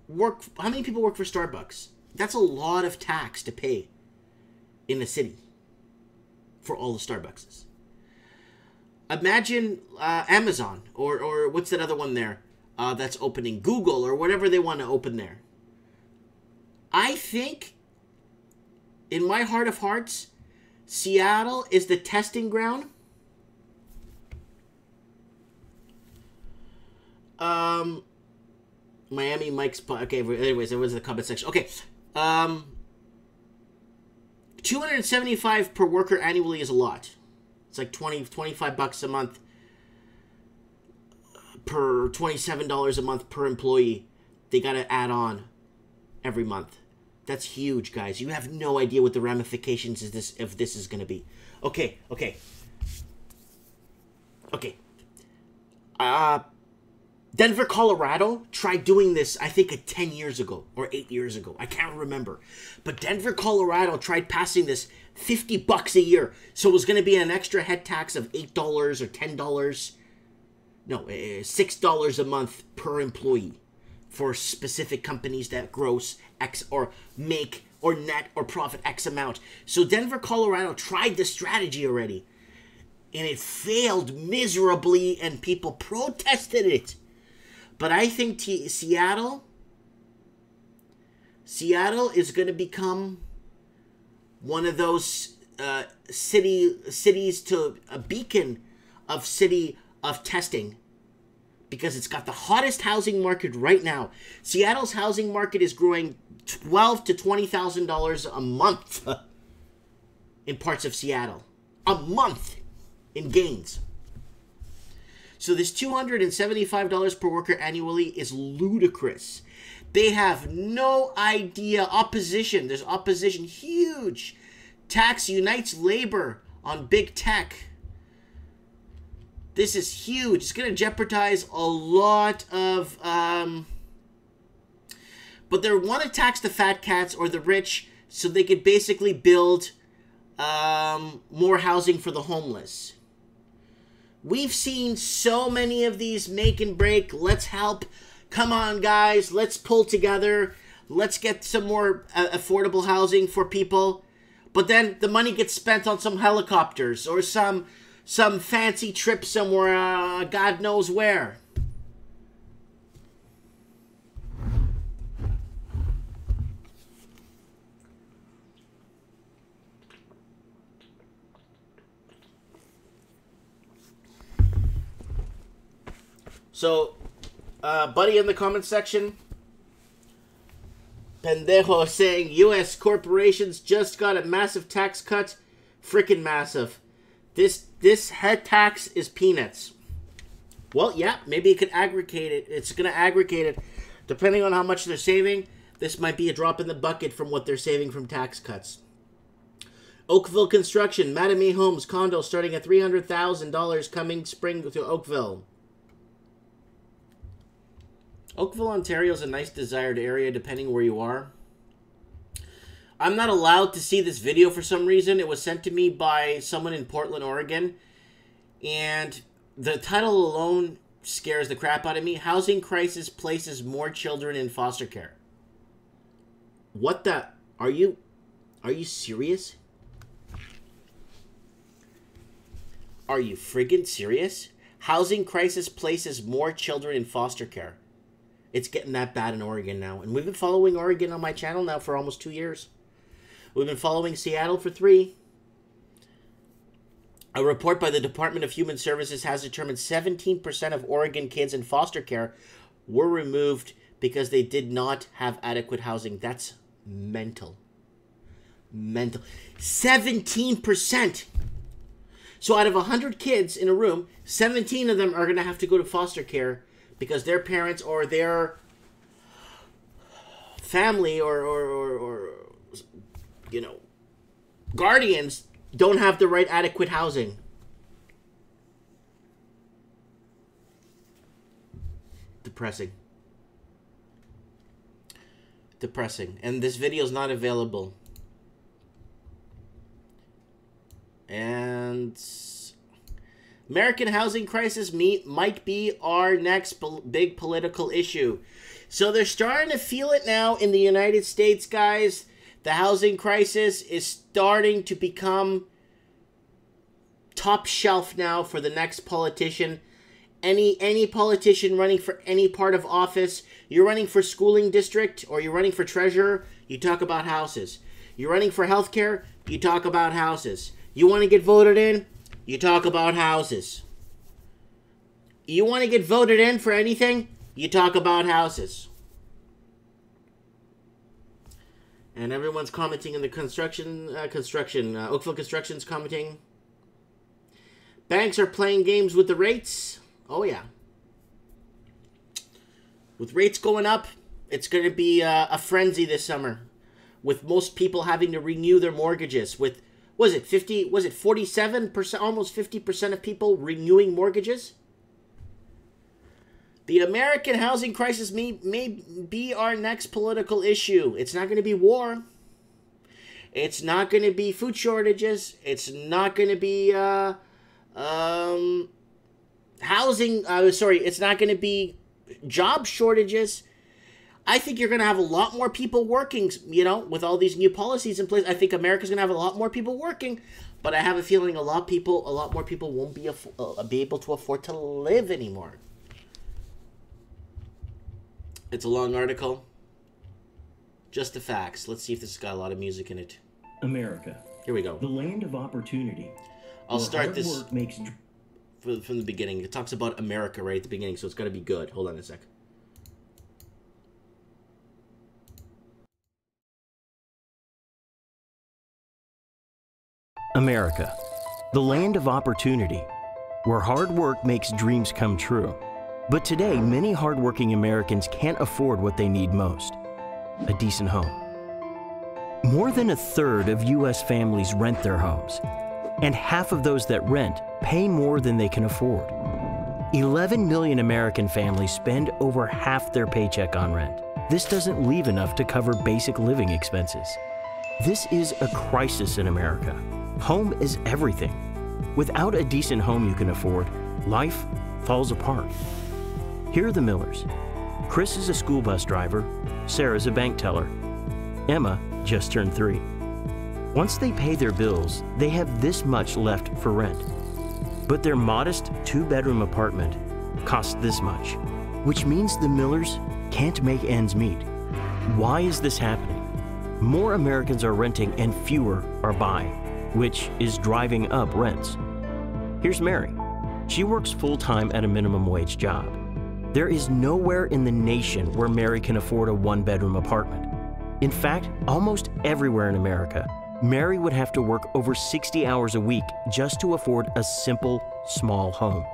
work for Starbucks? That's a lot of tax to pay in the city for all the Starbucks. Imagine Amazon or what's that other one there that's opening? Google or whatever they want to open there. I think, in my heart of hearts, Seattle is the testing ground. Miami, Mike's... Okay, anyways, it was the comment section. Okay. $275 per worker annually is a lot. It's like $25 a month per $27 a month per employee. They got to add on every month. That's huge, guys. You have no idea what the ramifications of this is going to be. Okay. Denver, Colorado tried doing this, I think, 10 years ago or 8 years ago. I can't remember. But Denver, Colorado tried passing this $50 a year. So it was going to be an extra head tax of $8 or $10. No, $6 a month per employee for specific companies that gross X or make or net or profit X amount. So Denver, Colorado tried this strategy already, and it failed miserably, and people protested it. But I think Seattle is going to become one of those cities to a beacon of city of testing, because it's got the hottest housing market right now. Seattle's housing market is growing $12,000 to $20,000 a month in parts of Seattle. A month in gains. So this $275 per worker annually is ludicrous. They have no idea. Opposition. There's opposition. Huge. Tax unites labor on big tech. This is huge. It's going to jeopardize a lot of... but they want to tax the fat cats or the rich so they could basically build more housing for the homeless. We've seen so many of these make and break. Let's help. Come on, guys. Let's pull together. Let's get some more affordable housing for people. But then the money gets spent on some helicopters or some fancy trip somewhere, God knows where. So, buddy in the comment section, Pendejo saying U.S. corporations just got a massive tax cut. Freaking massive. This head tax is peanuts. Well, yeah, maybe it could aggregate it. It's going to aggregate it. Depending on how much they're saving, this might be a drop in the bucket from what they're saving from tax cuts. Oakville construction, Mattamy Homes condo starting at $300,000 coming spring to Oakville. Oakville, Ontario is a nice desired area depending where you are. I'm not allowed to see this video for some reason. It was sent to me by someone in Portland, Oregon. And the title alone scares the crap out of me. Housing crisis places more children in foster care. What the? Are you serious? Are you friggin' serious? Housing crisis places more children in foster care. It's getting that bad in Oregon now. And we've been following Oregon on my channel now for almost 2 years. We've been following Seattle for 3. A report by the Department of Human Services has determined 17% of Oregon kids in foster care were removed because they did not have adequate housing. That's mental. Mental. 17%! So out of 100 kids in a room, 17 of them are going to have to go to foster care because their parents or their family or you know, guardians don't have the right adequate housing. Depressing. Depressing. And this video is not available. And American housing crisis might be our next big political issue. So they're starting to feel it now in the United States, guys. The housing crisis is starting to become top shelf now for the next politician. Any politician running for any part of office, you're running for schooling district or you're running for treasurer, you talk about houses. You're running for healthcare, you talk about houses. You want to get voted in, you talk about houses. You want to get voted in for anything, you talk about houses. And everyone's commenting in the Oakville Construction's commenting. Banks are playing games with the rates. Oh, yeah. With rates going up, it's going to be a frenzy this summer. With most people having to renew their mortgages. With, was it 47%, almost 50% of people renewing mortgages? The American housing crisis may be our next political issue. It's not going to be war. It's not going to be food shortages. It's not going to be housing. It's not going to be job shortages. I think you're going to have a lot more people working, you know, with all these new policies in place. I think America's going to have a lot more people working, but I have a feeling a lot more people won't be able to afford to live anymore. It's a long article. Just the facts. Let's see if this has got a lot of music in it. America. Here we go. The land of opportunity. I'll start this from the beginning. It talks about America right at the beginning, so it's got to be good. Hold on a sec. America. The land of opportunity, where hard work makes dreams come true. But today, many hardworking Americans can't afford what they need most: a decent home. More than a third of U.S. families rent their homes, and half of those that rent pay more than they can afford. 11 million American families spend over half their paycheck on rent. This doesn't leave enough to cover basic living expenses. This is a crisis in America. Home is everything. Without a decent home you can afford, life falls apart. Here are the Millers. Chris is a school bus driver. Sarah's a bank teller. Emma just turned 3. Once they pay their bills, they have this much left for rent. But their modest 2-bedroom apartment costs this much, which means the Millers can't make ends meet. Why is this happening? More Americans are renting and fewer are buying, which is driving up rents. Here's Mary. She works full-time at a minimum wage job. There is nowhere in the nation where Mary can afford a 1-bedroom apartment. In fact, almost everywhere in America, Mary would have to work over 60 hours a week just to afford a simple, small home.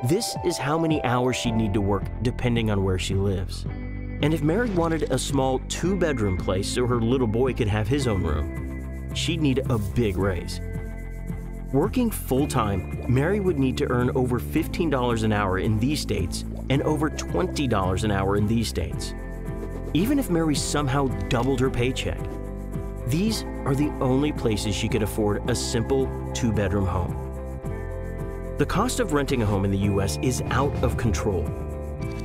This is how many hours she'd need to work depending on where she lives. And if Mary wanted a small 2-bedroom place so her little boy could have his own room, she'd need a big raise. Working full-time, Mary would need to earn over $15 an hour in these states and over $20 an hour in these states. Even if Mary somehow doubled her paycheck, these are the only places she could afford a simple 2-bedroom home. The cost of renting a home in the U.S. is out of control.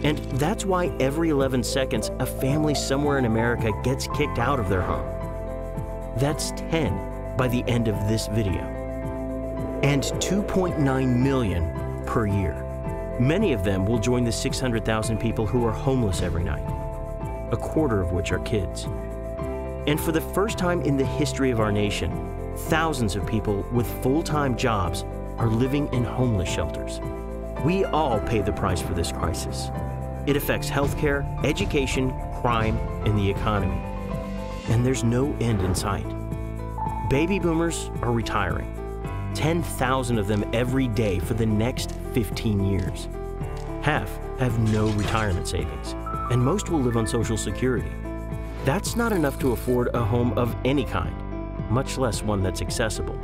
And that's why every 11 seconds, a family somewhere in America gets kicked out of their home. That's 10 by the end of this video. And 2.9 million per year. Many of them will join the 600,000 people who are homeless every night, a quarter of which are kids. And for the first time in the history of our nation, thousands of people with full-time jobs are living in homeless shelters. We all pay the price for this crisis. It affects healthcare, education, crime, and the economy. And there's no end in sight. Baby boomers are retiring. 10,000 of them every day for the next 15 years. Half have no retirement savings, and most will live on Social Security. That's not enough to afford a home of any kind, much less one that's accessible.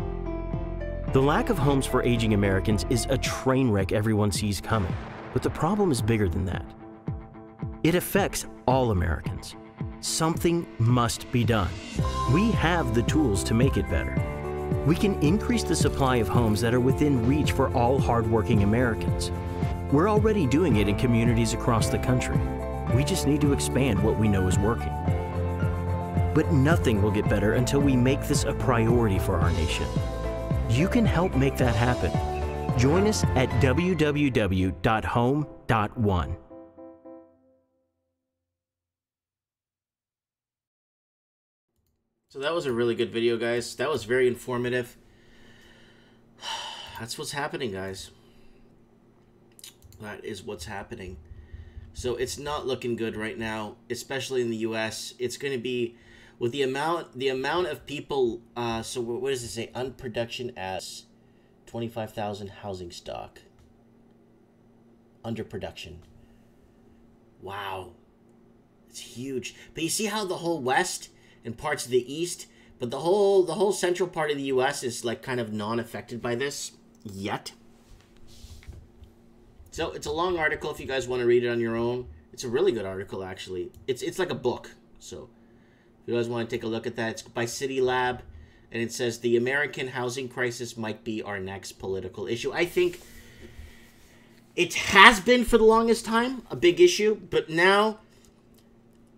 The lack of homes for aging Americans is a train wreck everyone sees coming, but the problem is bigger than that. It affects all Americans. Something must be done. We have the tools to make it better. We can increase the supply of homes that are within reach for all hardworking Americans. We're already doing it in communities across the country. We just need to expand what we know is working. But nothing will get better until we make this a priority for our nation. You can help make that happen. Join us at www.home.one. So that was a really good video, guys. That was very informative. That's what's happening, guys. That is what's happening. So it's not looking good right now, especially in the U.S. It's going to be, with the amount of people, so what does it say? Unproduction as 25,000 housing stock. Underproduction. Wow. It's huge. But you see how the whole West and parts of the East, but the whole central part of the U.S. is like kind of non-affected by this yet. So it's a long article if you guys want to read it on your own. It's a really good article, actually. It's like a book. So if you guys want to take a look at that, it's by City Lab, and it says the American housing crisis might be our next political issue. I think it has been for the longest time a big issue, but now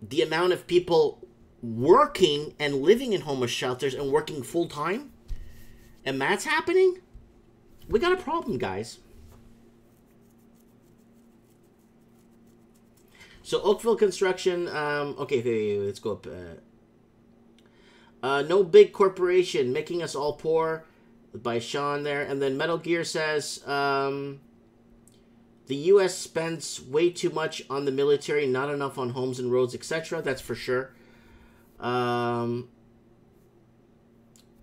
the amount of people working and living in homeless shelters and working full-time, and that's happening, we got a problem, guys. So Oakville Construction, okay, let's go up. No big corporation making us all poor, by Sean there. And then Metal Gear says, the U.S. spends way too much on the military, not enough on homes and roads, etc. That's for sure.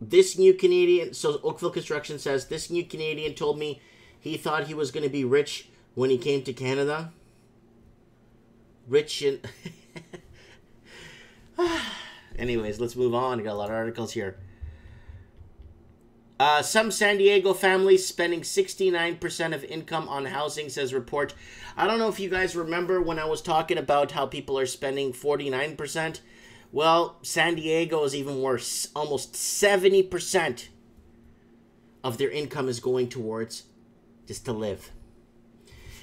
This new Canadian, so Oakville Construction says, this new Canadian told me he thought he was going to be rich when he came to Canada. Rich and... Anyways, let's move on. I got a lot of articles here. Some San Diego families spending 69% of income on housing, says report. I don't know if you guys remember when I was talking about how people are spending 49%. Well, San Diego is even worse. Almost 70% of their income is going towards just to live.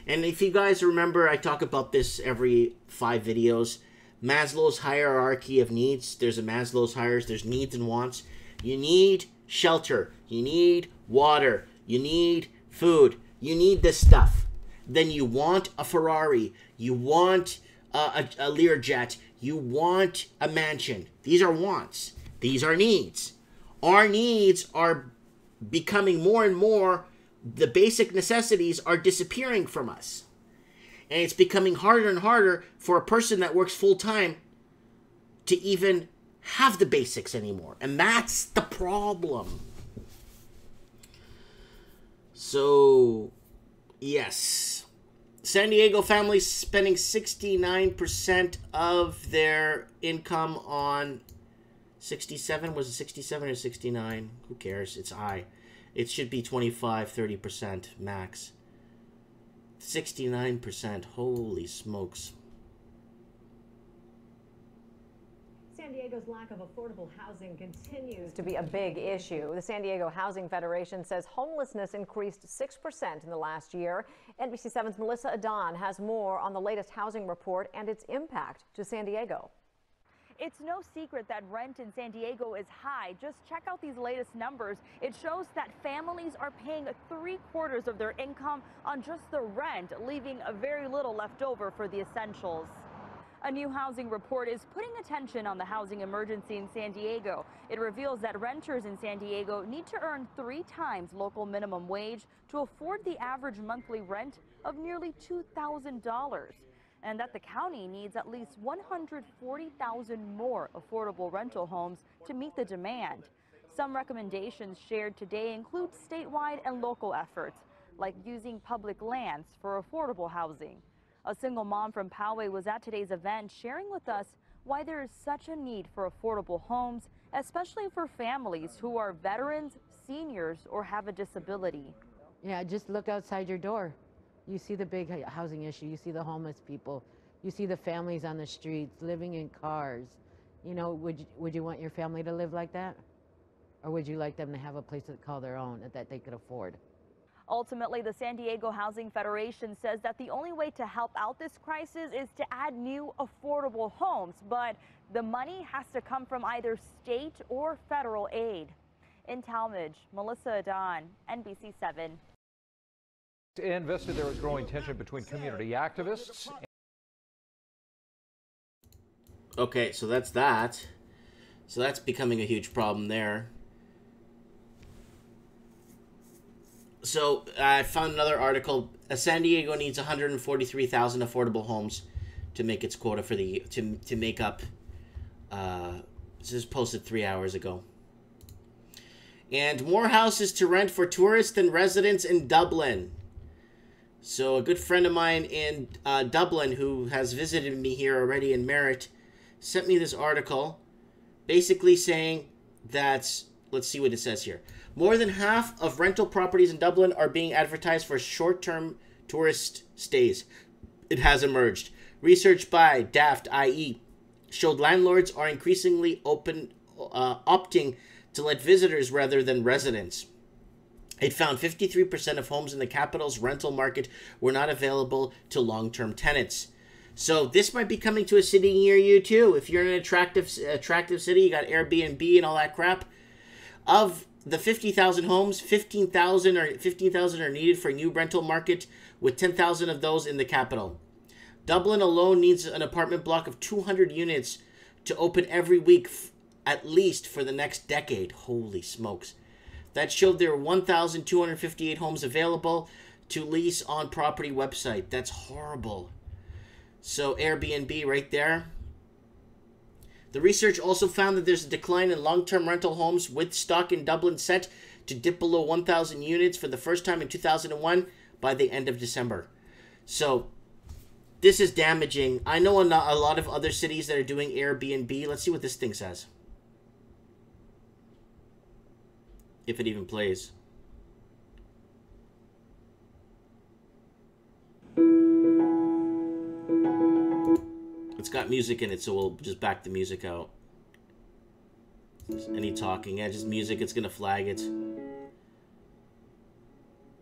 And if you guys remember, I talk about this every 5 videos. Maslow's hierarchy of needs. There's a Maslow's hierarchy. There's needs and wants. You need shelter. You need water. You need food. You need this stuff. Then you want a Ferrari. You want a Learjet. You want a mansion. These are wants. These are needs. Our needs are becoming more and more, the basic necessities are disappearing from us. And it's becoming harder and harder for a person that works full-time to even have the basics anymore. And that's the problem. So, yes. San Diego families spending 69% of their income on 67, was it 67 or 69? Who cares? It's high. It should be 25, 30% max. 69%. Holy smokes. San Diego's lack of affordable housing continues to be a big issue. The San Diego Housing Federation says homelessness increased 6% in the last year. NBC7's Melissa Adon has more on the latest housing report and its impact to San Diego. It's no secret that rent in San Diego is high. Just check out these latest numbers. It shows that families are paying 3/4 of their income on just the rent, leaving very little left over for the essentials. A new housing report is putting attention on the housing emergency in San Diego. It reveals that renters in San Diego need to earn 3 times local minimum wage to afford the average monthly rent of nearly $2,000, and that the county needs at least 140,000 more affordable rental homes to meet the demand. Some recommendations shared today include statewide and local efforts, like using public lands for affordable housing. A single mom from Poway was at today's event sharing with us why there is such a need for affordable homes, especially for families who are veterans, seniors, or have a disability. Yeah, just look outside your door. You see the big housing issue. You see the homeless people. You see the families on the streets living in cars. You know, would you want your family to live like that? Or would you like them to have a place to call their own that they could afford? Ultimately, the San Diego Housing Federation says that the only way to help out this crisis is to add new affordable homes, but the money has to come from either state or federal aid. In Talmadge, Melissa Adon, NBC7. In Vista, there is growing tension between community activists. Okay, so that's that. So that's becoming a huge problem there. So I found another article. San Diego needs 143,000 affordable homes to make its quota for the to make up. This is posted 3 hours ago. And more houses to rent for tourists than residents in Dublin. So a good friend of mine in Dublin, who has visited me here already in Merritt, sent me this article, basically saying that, let's see what it says here. More than half of rental properties in Dublin are being advertised for short-term tourist stays. It has emerged. Research by Daft, i.e., showed landlords are increasingly opting to let visitors rather than residents. It found 53% of homes in the capital's rental market were not available to long-term tenants. So this might be coming to a city near you too. If you're in an attractive city, you got Airbnb and all that crap. Of the 50,000 homes, 15,000 are needed for a new rental market, with 10,000 of those in the capital. Dublin alone needs an apartment block of 200 units to open every week, at least for the next decade. Holy smokes. That showed there were 1,258 homes available to lease on property website. That's horrible. So Airbnb right there. The research also found that there's a decline in long-term rental homes, with stock in Dublin set to dip below 1,000 units for the first time in 2001 by the end of December. So this is damaging. I know a lot of other cities that are doing Airbnb. Let's see what this thing says. If it even plays. It's got music in it, so we'll just back the music out. Any talking, yeah, just music, it's gonna flag it.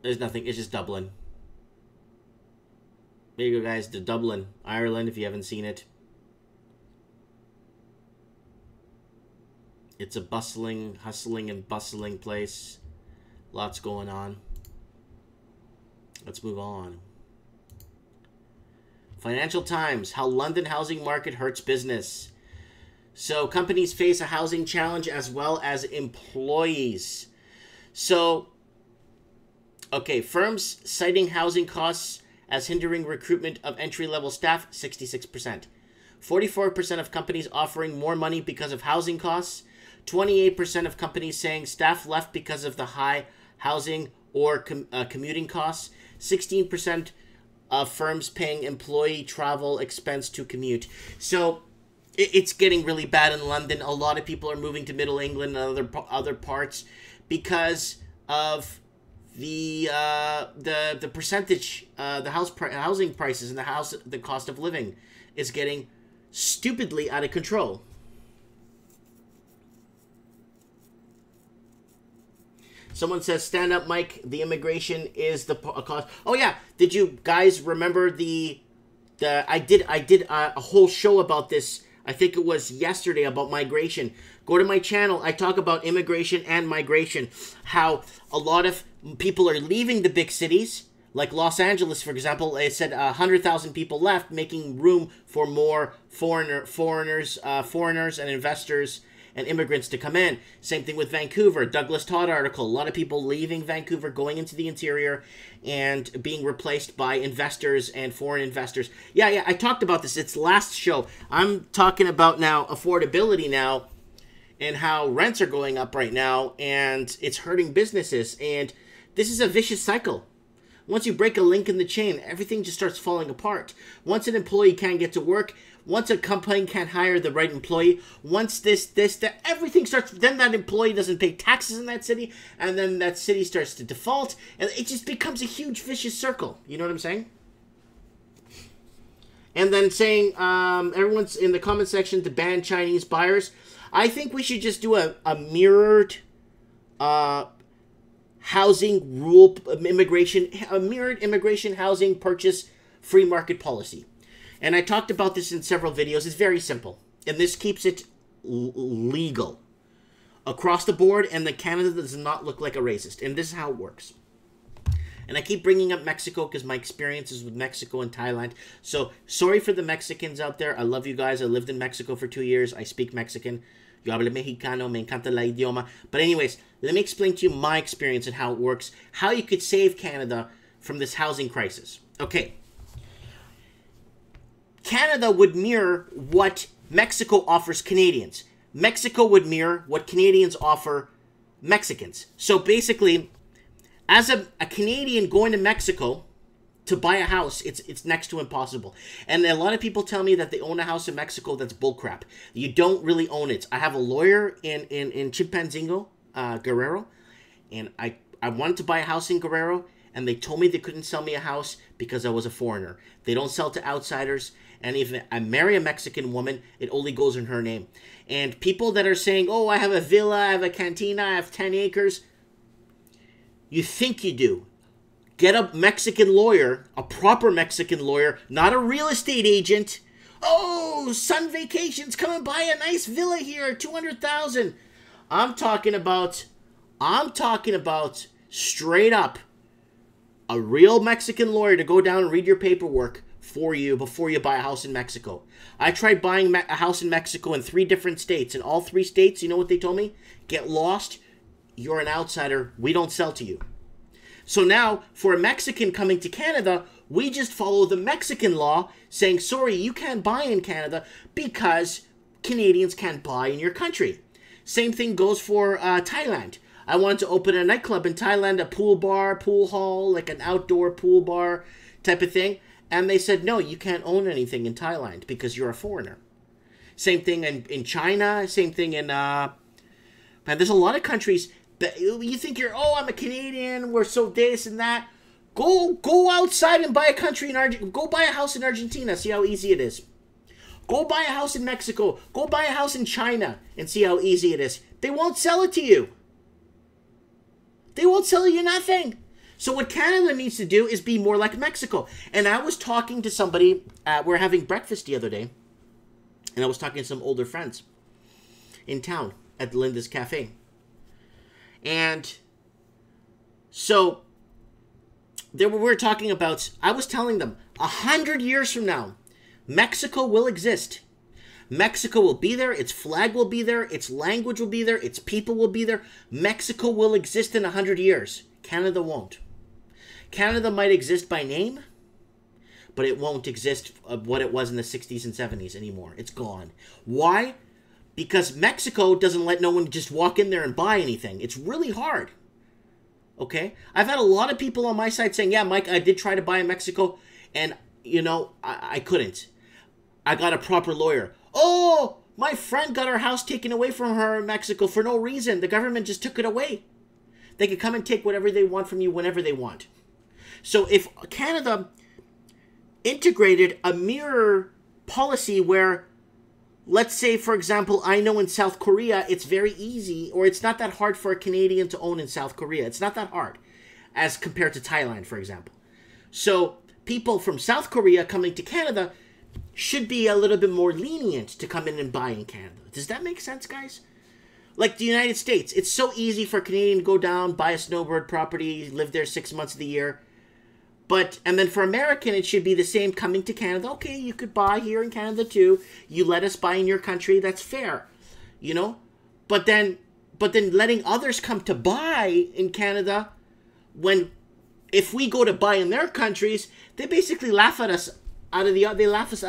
There's nothing, it's just Dublin. There you go, guys, to Dublin, Ireland, if you haven't seen it. It's a bustling, hustling, and bustling place. Lots going on. Let's move on. Financial Times, how London housing market hurts business. So companies face a housing challenge as well as employees. So, okay, firms citing housing costs as hindering recruitment of entry-level staff, 66%. 44% of companies offering more money because of housing costs. 28% of companies saying staff left because of the high housing or commuting costs. 16% of firms paying employee travel expense to commute. So It's getting really bad in London. A lot of people are moving to Middle England and other parts because of the percentage, the housing prices and the cost of living is getting stupidly out of control. Someone says, "Stand up, Mike. The immigration is the cost." Oh yeah, did you guys remember I did a whole show about this. I think it was yesterday, about migration. Go to my channel. I talk about immigration and migration. How a lot of people are leaving the big cities, like Los Angeles, for example. It said 100,000 people left, making room for more foreigners and investors and immigrants to come in. Same thing with Vancouver. Douglas Todd article. A lot of people leaving Vancouver, going into the interior, and being replaced by investors and foreign investors. Yeah, I talked about this. It's last show. I'm talking about now affordability now, and how rents are going up right now, and it's hurting businesses. And this is a vicious cycle. Once you break a link in the chain, everything just starts falling apart. Once an employee can't get to work, once a company can't hire the right employee, once that, everything starts, then that employee doesn't pay taxes in that city, and then that city starts to default, and it just becomes a huge vicious circle. You know what I'm saying? And then saying, everyone's in the comment section to ban Chinese buyers. I think we should just do a mirrored housing rule, a mirrored immigration housing purchase free market policy. And I talked about this in several videos. It's very simple. And this keeps it legal across the board. And that Canada does not look like a racist. And this is how it works. And I keep bringing up Mexico because my experiences with Mexico and Thailand. So sorry for the Mexicans out there. I love you guys. I lived in Mexico for 2 years. I speak Mexican. Yo hablo mexicano. Me encanta la idioma. But anyways, let me explain to you my experience and how it works. How you could save Canada from this housing crisis. Okay. Canada would mirror what Mexico offers Canadians. Mexico would mirror what Canadians offer Mexicans. So basically, as a Canadian going to Mexico to buy a house, it's next to impossible. And a lot of people tell me that they own a house in Mexico. That's bullcrap. You don't really own it. I have a lawyer in Chimpanzingo, Guerrero, and I wanted to buy a house in Guerrero, and they told me they couldn't sell me a house because I was a foreigner. They don't sell to outsiders. And if I marry a Mexican woman, it only goes in her name. And people that are saying, oh, I have a villa, I have a cantina, I have 10 acres. You think you do. Get a Mexican lawyer, a proper Mexican lawyer, not a real estate agent. Oh, Sun Vacations, come and buy a nice villa here, $200,000. I'm talking about straight up a real Mexican lawyer to go down and read your paperwork for you before you buy a house in Mexico. I tried buying a house in Mexico in 3 different states. In all 3 states, you know what they told me? Get lost. You're an outsider. We don't sell to you. So now, for a Mexican coming to Canada, we just follow the Mexican law saying, sorry, you can't buy in Canada because Canadians can't buy in your country. Same thing goes for Thailand. I wanted to open a nightclub in Thailand, a pool bar, pool hall, like an outdoor pool bar type of thing. And they said, no, you can't own anything in Thailand because you're a foreigner. Same thing in China. Same thing in... man, there's a lot of countries that you think you're, oh, I'm a Canadian, we're so this and that. Go outside and buy a country in Argentina. Go buy a house in Argentina. See how easy it is. Go buy a house in Mexico. Go buy a house in China and see how easy it is. They won't sell it to you. They won't sell you nothing. So what Canada needs to do is be more like Mexico. And I was talking to somebody, we were having breakfast the other day, and I was talking to some older friends in town at Linda's Cafe. And so we were talking about, I was telling them, 100 years from now, Mexico will exist. Mexico will be there, its flag will be there, its language will be there, its people will be there. Mexico will exist in 100 years. Canada won't. Canada might exist by name, but it won't exist what it was in the 60s and 70s anymore. It's gone. Why? Because Mexico doesn't let no one just walk in there and buy anything. It's really hard. Okay? I've had a lot of people on my side saying, yeah, Mike, I did try to buy in Mexico, and, you know, I couldn't. I got a proper lawyer. Oh, my friend got her house taken away from her in Mexico for no reason. The government just took it away. They can come and take whatever they want from you whenever they want. So if Canada integrated a mirror policy where, let's say, for example, I know in South Korea, it's very easy, or it's not that hard for a Canadian to own in South Korea. It's not that hard as compared to Thailand, for example. So people from South Korea coming to Canada should be a little bit more lenient to come in and buy in Canada. Does that make sense, guys? Like the United States, it's so easy for a Canadian to go down, buy a snowbird property, live there 6 months of the year. And then for American, it should be the same coming to Canada. Okay, you could buy here in Canada too. You let us buy in your country, that's fair. You know? But then letting others come to buy in Canada, when if we go to buy in their countries, they basically laugh us out of the office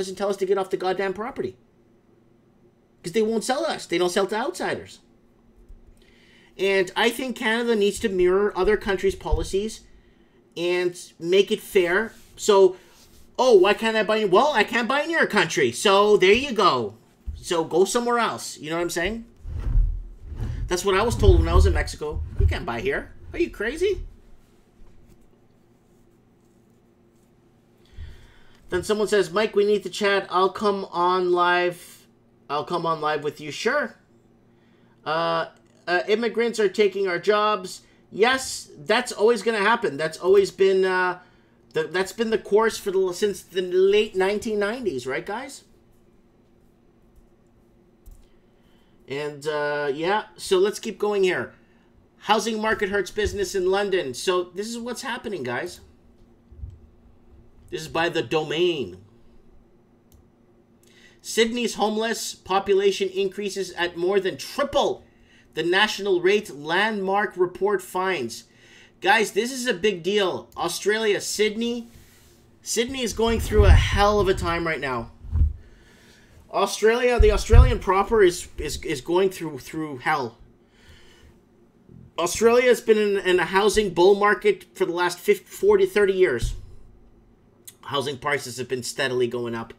and tell us to get off the goddamn property. Because they won't sell us. They don't sell to outsiders. And I think Canada needs to mirror other countries' policies and make it fair. So, oh, why can't I buy in? Well, I can't buy in your country. So, there you go. So, go somewhere else. You know what I'm saying? That's what I was told when I was in Mexico. You can't buy here. Are you crazy? Then someone says, Mike, we need to chat. I'll come on live with you. Sure. Immigrants are taking our jobs. Yes, that's always going to happen. That's always been that's been the course since the late 1990s, right, guys? And yeah, so let's keep going here. Housing market hurts business in London. So this is what's happening, guys. This is by The Domain. Sydney's homeless population increases at more than triple the national rate, landmark report finds. Guys, this is a big deal. Australia, Sydney is going through a hell of a time right now. Australia, the Australian proper is going through hell. Australia has been in a housing bull market for the last 40, 30 years. Housing prices have been steadily going up.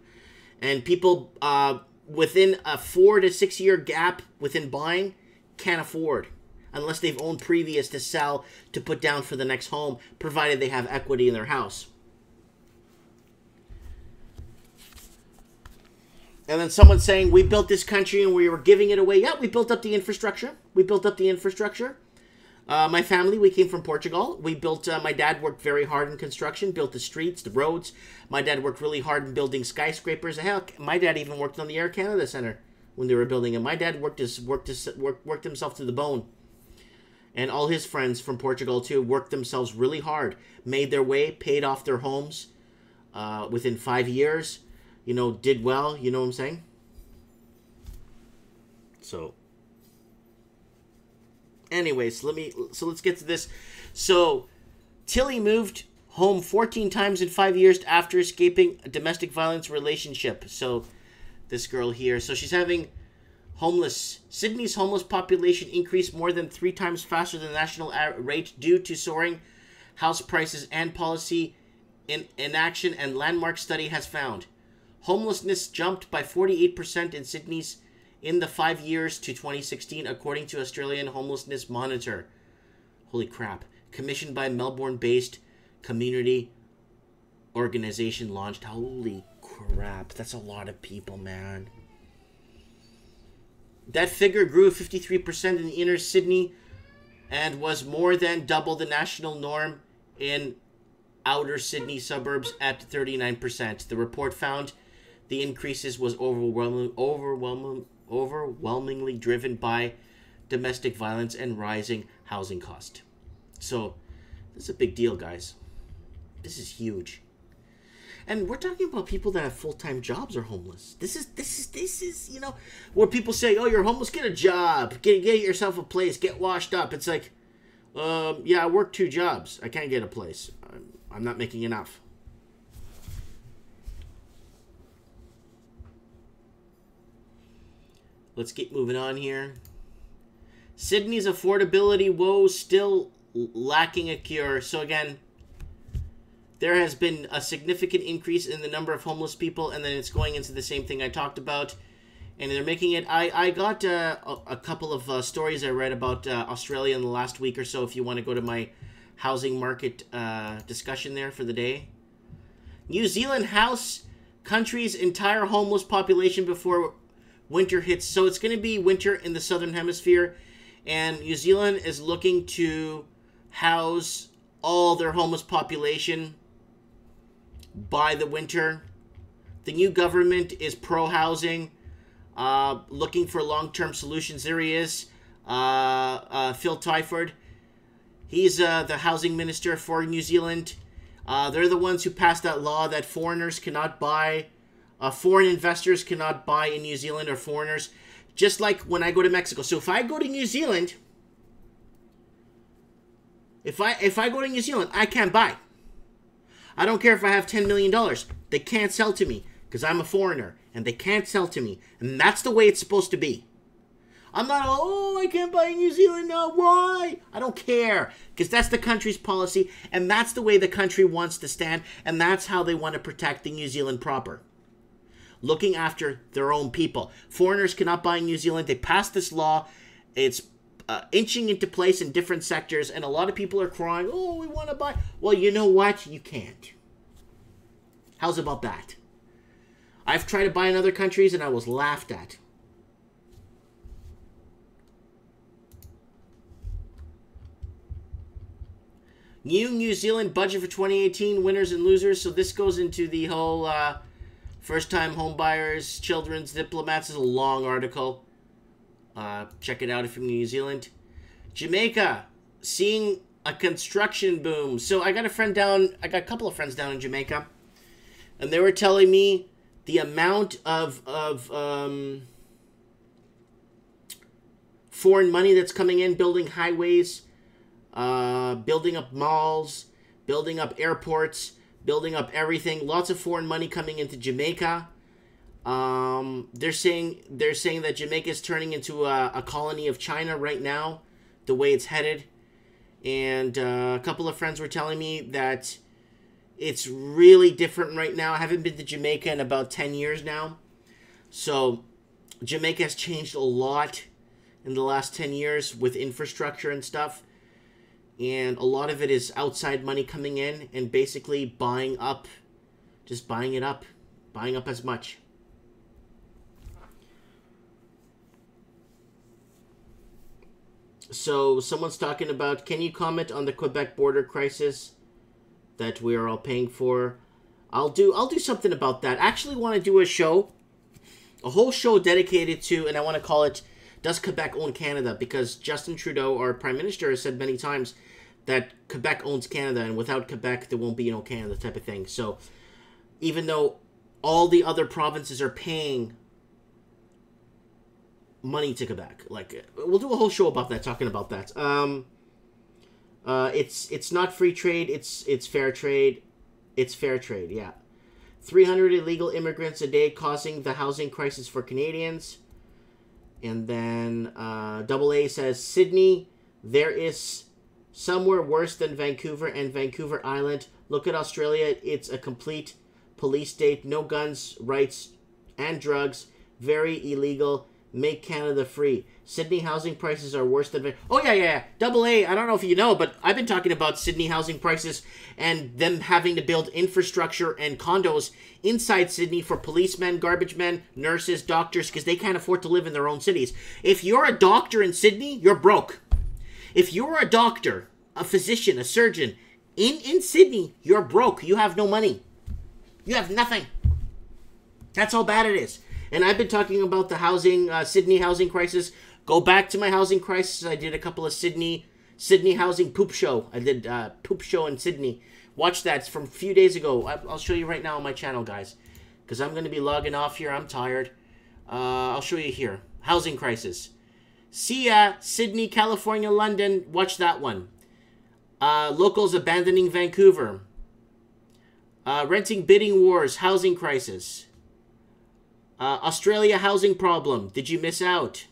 And people within a 4 to 6 year gap within buying can't afford, unless they've owned previous to sell to put down for the next home, provided they have equity in their house. And then someone's saying, we built this country and we were giving it away. Yeah, we built up the infrastructure. My family, we came from Portugal. We built, my dad worked very hard in construction, built the streets, the roads. My dad worked really hard in building skyscrapers. Hell, my dad even worked on the Air Canada Centre when they were building it. My dad worked himself to the bone. And all his friends from Portugal, too, worked themselves really hard. Made their way, paid off their homes within 5 years. You know, did well. You know what I'm saying? So, anyways, let's get to this. So, Tilly moved home 14 times in 5 years after escaping a domestic violence relationship. So, this girl here. So, she's having Sydney's homeless population increased more than 3 times faster than the national rate due to soaring house prices and policy inaction, and landmark study has found. Homelessness jumped by 48% in Sydney's in the 5 years to 2016, according to Australian Homelessness Monitor. Holy crap. Commissioned by Melbourne-based community organization launched. Holy crap. That's a lot of people, man. That figure grew 53% in inner Sydney and was more than double the national norm in outer Sydney suburbs at 39%. The report found the increases was overwhelmingly driven by domestic violence and rising housing cost. So, this is a big deal, guys. This is huge. And we're talking about people that have full-time jobs or homeless. This is, you know, where people say, oh, you're homeless, get a job. Get yourself a place. Get washed up. It's like, yeah, I work 2 jobs. I can't get a place. I'm not making enough. Let's keep moving on here. Sydney's affordability woes still lacking a cure. So again, there has been a significant increase in the number of homeless people, and then it's going into the same thing I talked about. And they're making it... I got a couple of stories I read about Australia in the last week or so, if you want to go to my housing market discussion there for the day. New Zealand house country's entire homeless population before winter hits. So it's going to be winter in the southern hemisphere, and New Zealand is looking to house all their homeless population by the winter. The new government is pro-housing, looking for long-term solutions. There he is, Phil Twyford. He's the housing minister for New Zealand. They're the ones who passed that law that foreigners cannot buy, foreign investors cannot buy in New Zealand, or foreigners, just like when I go to Mexico. So if I go to New Zealand, if I go to New Zealand, I can't buy. I don't care if I have $10 million. They can't sell to me because I'm a foreigner, and they can't sell to me. And that's the way it's supposed to be. I'm not, oh, I can't buy in New Zealand now. Why? I don't care, because that's the country's policy, and that's the way the country wants to stand, and that's how they want to protect the New Zealand proper. Looking after their own people. Foreigners cannot buy in New Zealand. They passed this law. It's inching into place in different sectors, and a lot of people are crying, oh, we want to buy. Well, you know what? You can't. How's about that? I've tried to buy in other countries, and I was laughed at. New Zealand budget for 2018, winners and losers. So this goes into the whole first-time homebuyers, children's diplomats. Is a long article. Check it out if you're in New Zealand. Jamaica, seeing a construction boom. So I got a couple of friends down in Jamaica, and they were telling me the amount of foreign money that's coming in, building highways, building up malls, building up airports, building up everything. Lots of foreign money coming into Jamaica. They're saying that Jamaica is turning into a colony of China right now, the way it's headed. And a couple of friends were telling me that it's really different right now. I haven't been to Jamaica in about 10 years now. So Jamaica has changed a lot in the last 10 years with infrastructure and stuff. And a lot of it is outside money coming in and basically buying up, just buying it up, buying up as much. So someone's talking about, can you comment on the Quebec border crisis that we are all paying for? I'll do something about that. I actually want to do a whole show dedicated to, and I want to call it, does Quebec own Canada? Because Justin Trudeau, our Prime Minister, has said many times that Quebec owns Canada, and without Quebec, there won't be no Canada type of thing. So even though all the other provinces are paying money to Quebec, like, we'll do a whole show about that, talking about that. It's not free trade, it's fair trade. It's fair trade, yeah. 300 illegal immigrants a day causing the housing crisis for Canadians. And then AA says, Sydney, there is somewhere worse than Vancouver and Vancouver Island. Look at Australia. It's a complete police state. No guns, rights, and drugs. Very illegal. Make Canada free. Sydney housing prices are worse than... Oh, yeah. AA, I don't know if you know, but I've been talking about Sydney housing prices and them having to build infrastructure and condos inside Sydney for policemen, garbage men, nurses, doctors, because they can't afford to live in their own cities. If you're a doctor in Sydney, you're broke. If you're a doctor, a physician, a surgeon in Sydney, you're broke. You have no money. You have nothing. That's how bad it is. And I've been talking about the housing, Sydney housing crisis. Go back to my housing crisis. I did a couple of Sydney housing poop show. I did poop show in Sydney. Watch that. It's from a few days ago. I'll show you right now on my channel, guys. Because I'm going to be logging off here. I'm tired. I'll show you here. Housing crisis. See ya. Sydney, California, London. Watch that one. Locals abandoning Vancouver. Renting bidding wars. Housing crisis. Australia housing problem. Did you miss out?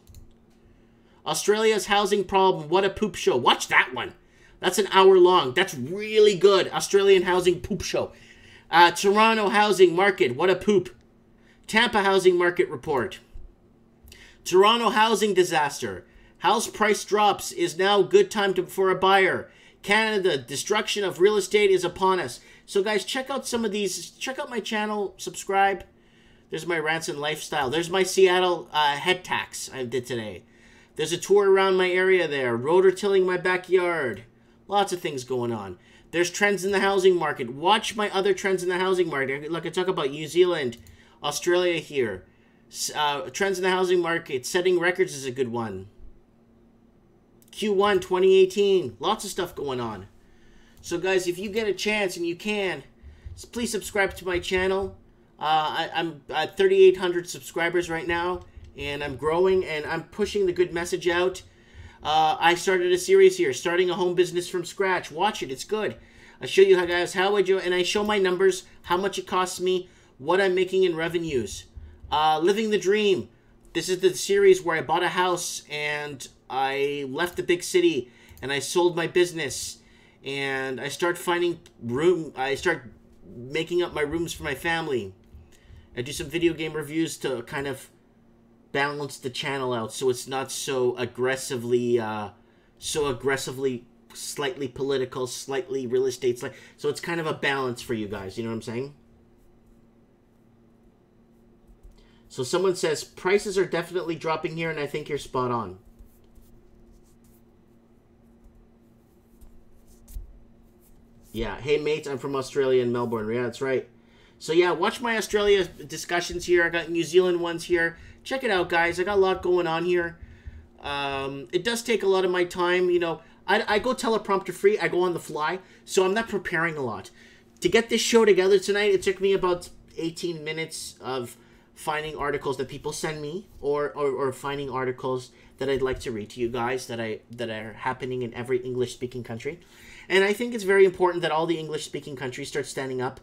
Australia's housing problem. What a poop show. Watch that one. That's an hour long. That's really good. Australian housing poop show. Toronto housing market. What a poop. Tampa housing market report. Toronto housing disaster. House price drops. Is now good time for a buyer. Canada, destruction of real estate is upon us. So guys, check out some of these. Check out my channel. Subscribe. There's my rants and lifestyle. There's my Seattle head tax I did today. There's a tour around my area there. Rotor-tilling my backyard. Lots of things going on. There's trends in the housing market. Watch my other trends in the housing market. Look, I talk about New Zealand, Australia here. Trends in the housing market. Setting records is a good one. Q1 2018. Lots of stuff going on. So guys, if you get a chance and you can, please subscribe to my channel. I'm at 3,800 subscribers right now, and I'm growing, and I'm pushing the good message out. I started a series here, starting a home business from scratch. Watch it, it's good. I show you how I do it, and I show my numbers, how much it costs me, what I'm making in revenues. Living the dream. This is the series where I bought a house, and I left the big city, and I sold my business, and I start finding room. I start making up my rooms for my family. I do some video game reviews to kind of balance the channel out, so it's not so aggressively, slightly political, slightly real estate, so it's kind of a balance for you guys. You know what I'm saying? So someone says prices are definitely dropping here, and I think you're spot on. Yeah, hey mates, I'm from Australia and Melbourne. Yeah, that's right. So yeah, watch my Australia discussions here. I got New Zealand ones here. Check it out, guys. I got a lot going on here. It does take a lot of my time. You know, I go teleprompter free. I go on the fly, so I'm not preparing a lot. To get this show together tonight, it took me about 18 minutes of finding articles that people send me, or finding articles that I'd like to read to you guys that are happening in every English-speaking country. And I think it's very important that all the English-speaking countries start standing up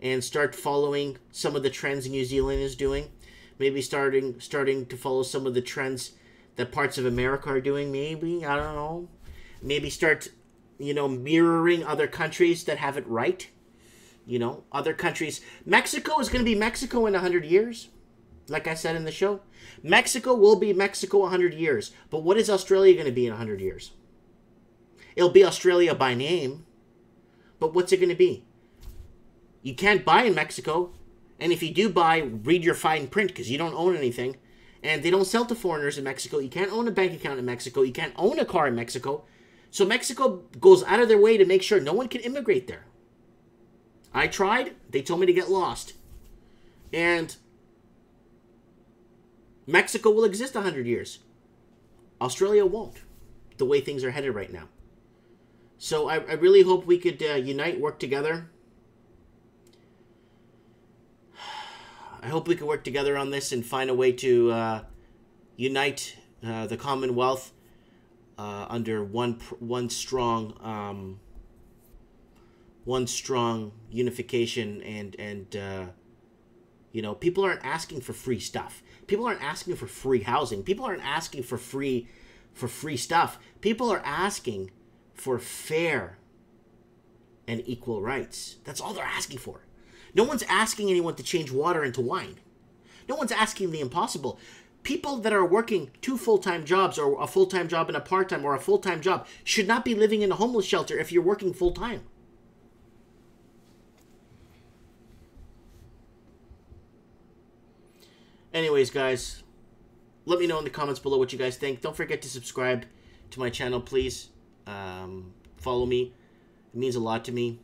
and start following some of the trends New Zealand is doing. Maybe starting to follow some of the trends that parts of America are doing. Maybe, I don't know. Maybe start, you know, mirroring other countries that have it right. You know, other countries. Mexico is going to be Mexico in 100 years. Like I said in the show. Mexico will be Mexico 100 years. But what is Australia going to be in 100 years? It'll be Australia by name. But what's it going to be? You can't buy in Mexico. And if you do buy, read your fine print because you don't own anything. And they don't sell to foreigners in Mexico. You can't own a bank account in Mexico. You can't own a car in Mexico. So Mexico goes out of their way to make sure no one can immigrate there. I tried. They told me to get lost. And Mexico will exist 100 years. Australia won't. The way things are headed right now. So I really hope we could unite, work together. I hope we can work together on this and find a way to unite the Commonwealth under one strong unification, and you know, people aren't asking for free stuff. People aren't asking for free housing. People aren't asking for free stuff. People are asking for fair and equal rights. That's all they're asking for. No one's asking anyone to change water into wine. No one's asking the impossible. People that are working 2 full-time jobs, or a full-time job and a part-time, or a full-time job, should not be living in a homeless shelter if you're working full-time. Anyways, guys, let me know in the comments below what you guys think. Don't forget to subscribe to my channel, please. Follow me. It means a lot to me.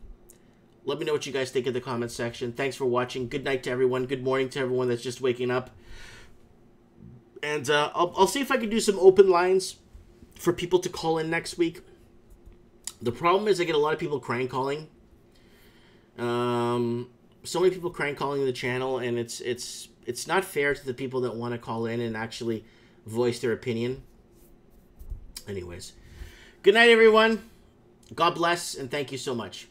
Let me know what you guys think in the comments section. Thanks for watching. Good night to everyone. Good morning to everyone that's just waking up. And I'll see if I can do some open lines for people to call in next week. The problem is I get a lot of people crank calling. So many people crank calling the channel, and it's not fair to the people that want to call in and actually voice their opinion. Anyways, good night, everyone. God bless, and thank you so much.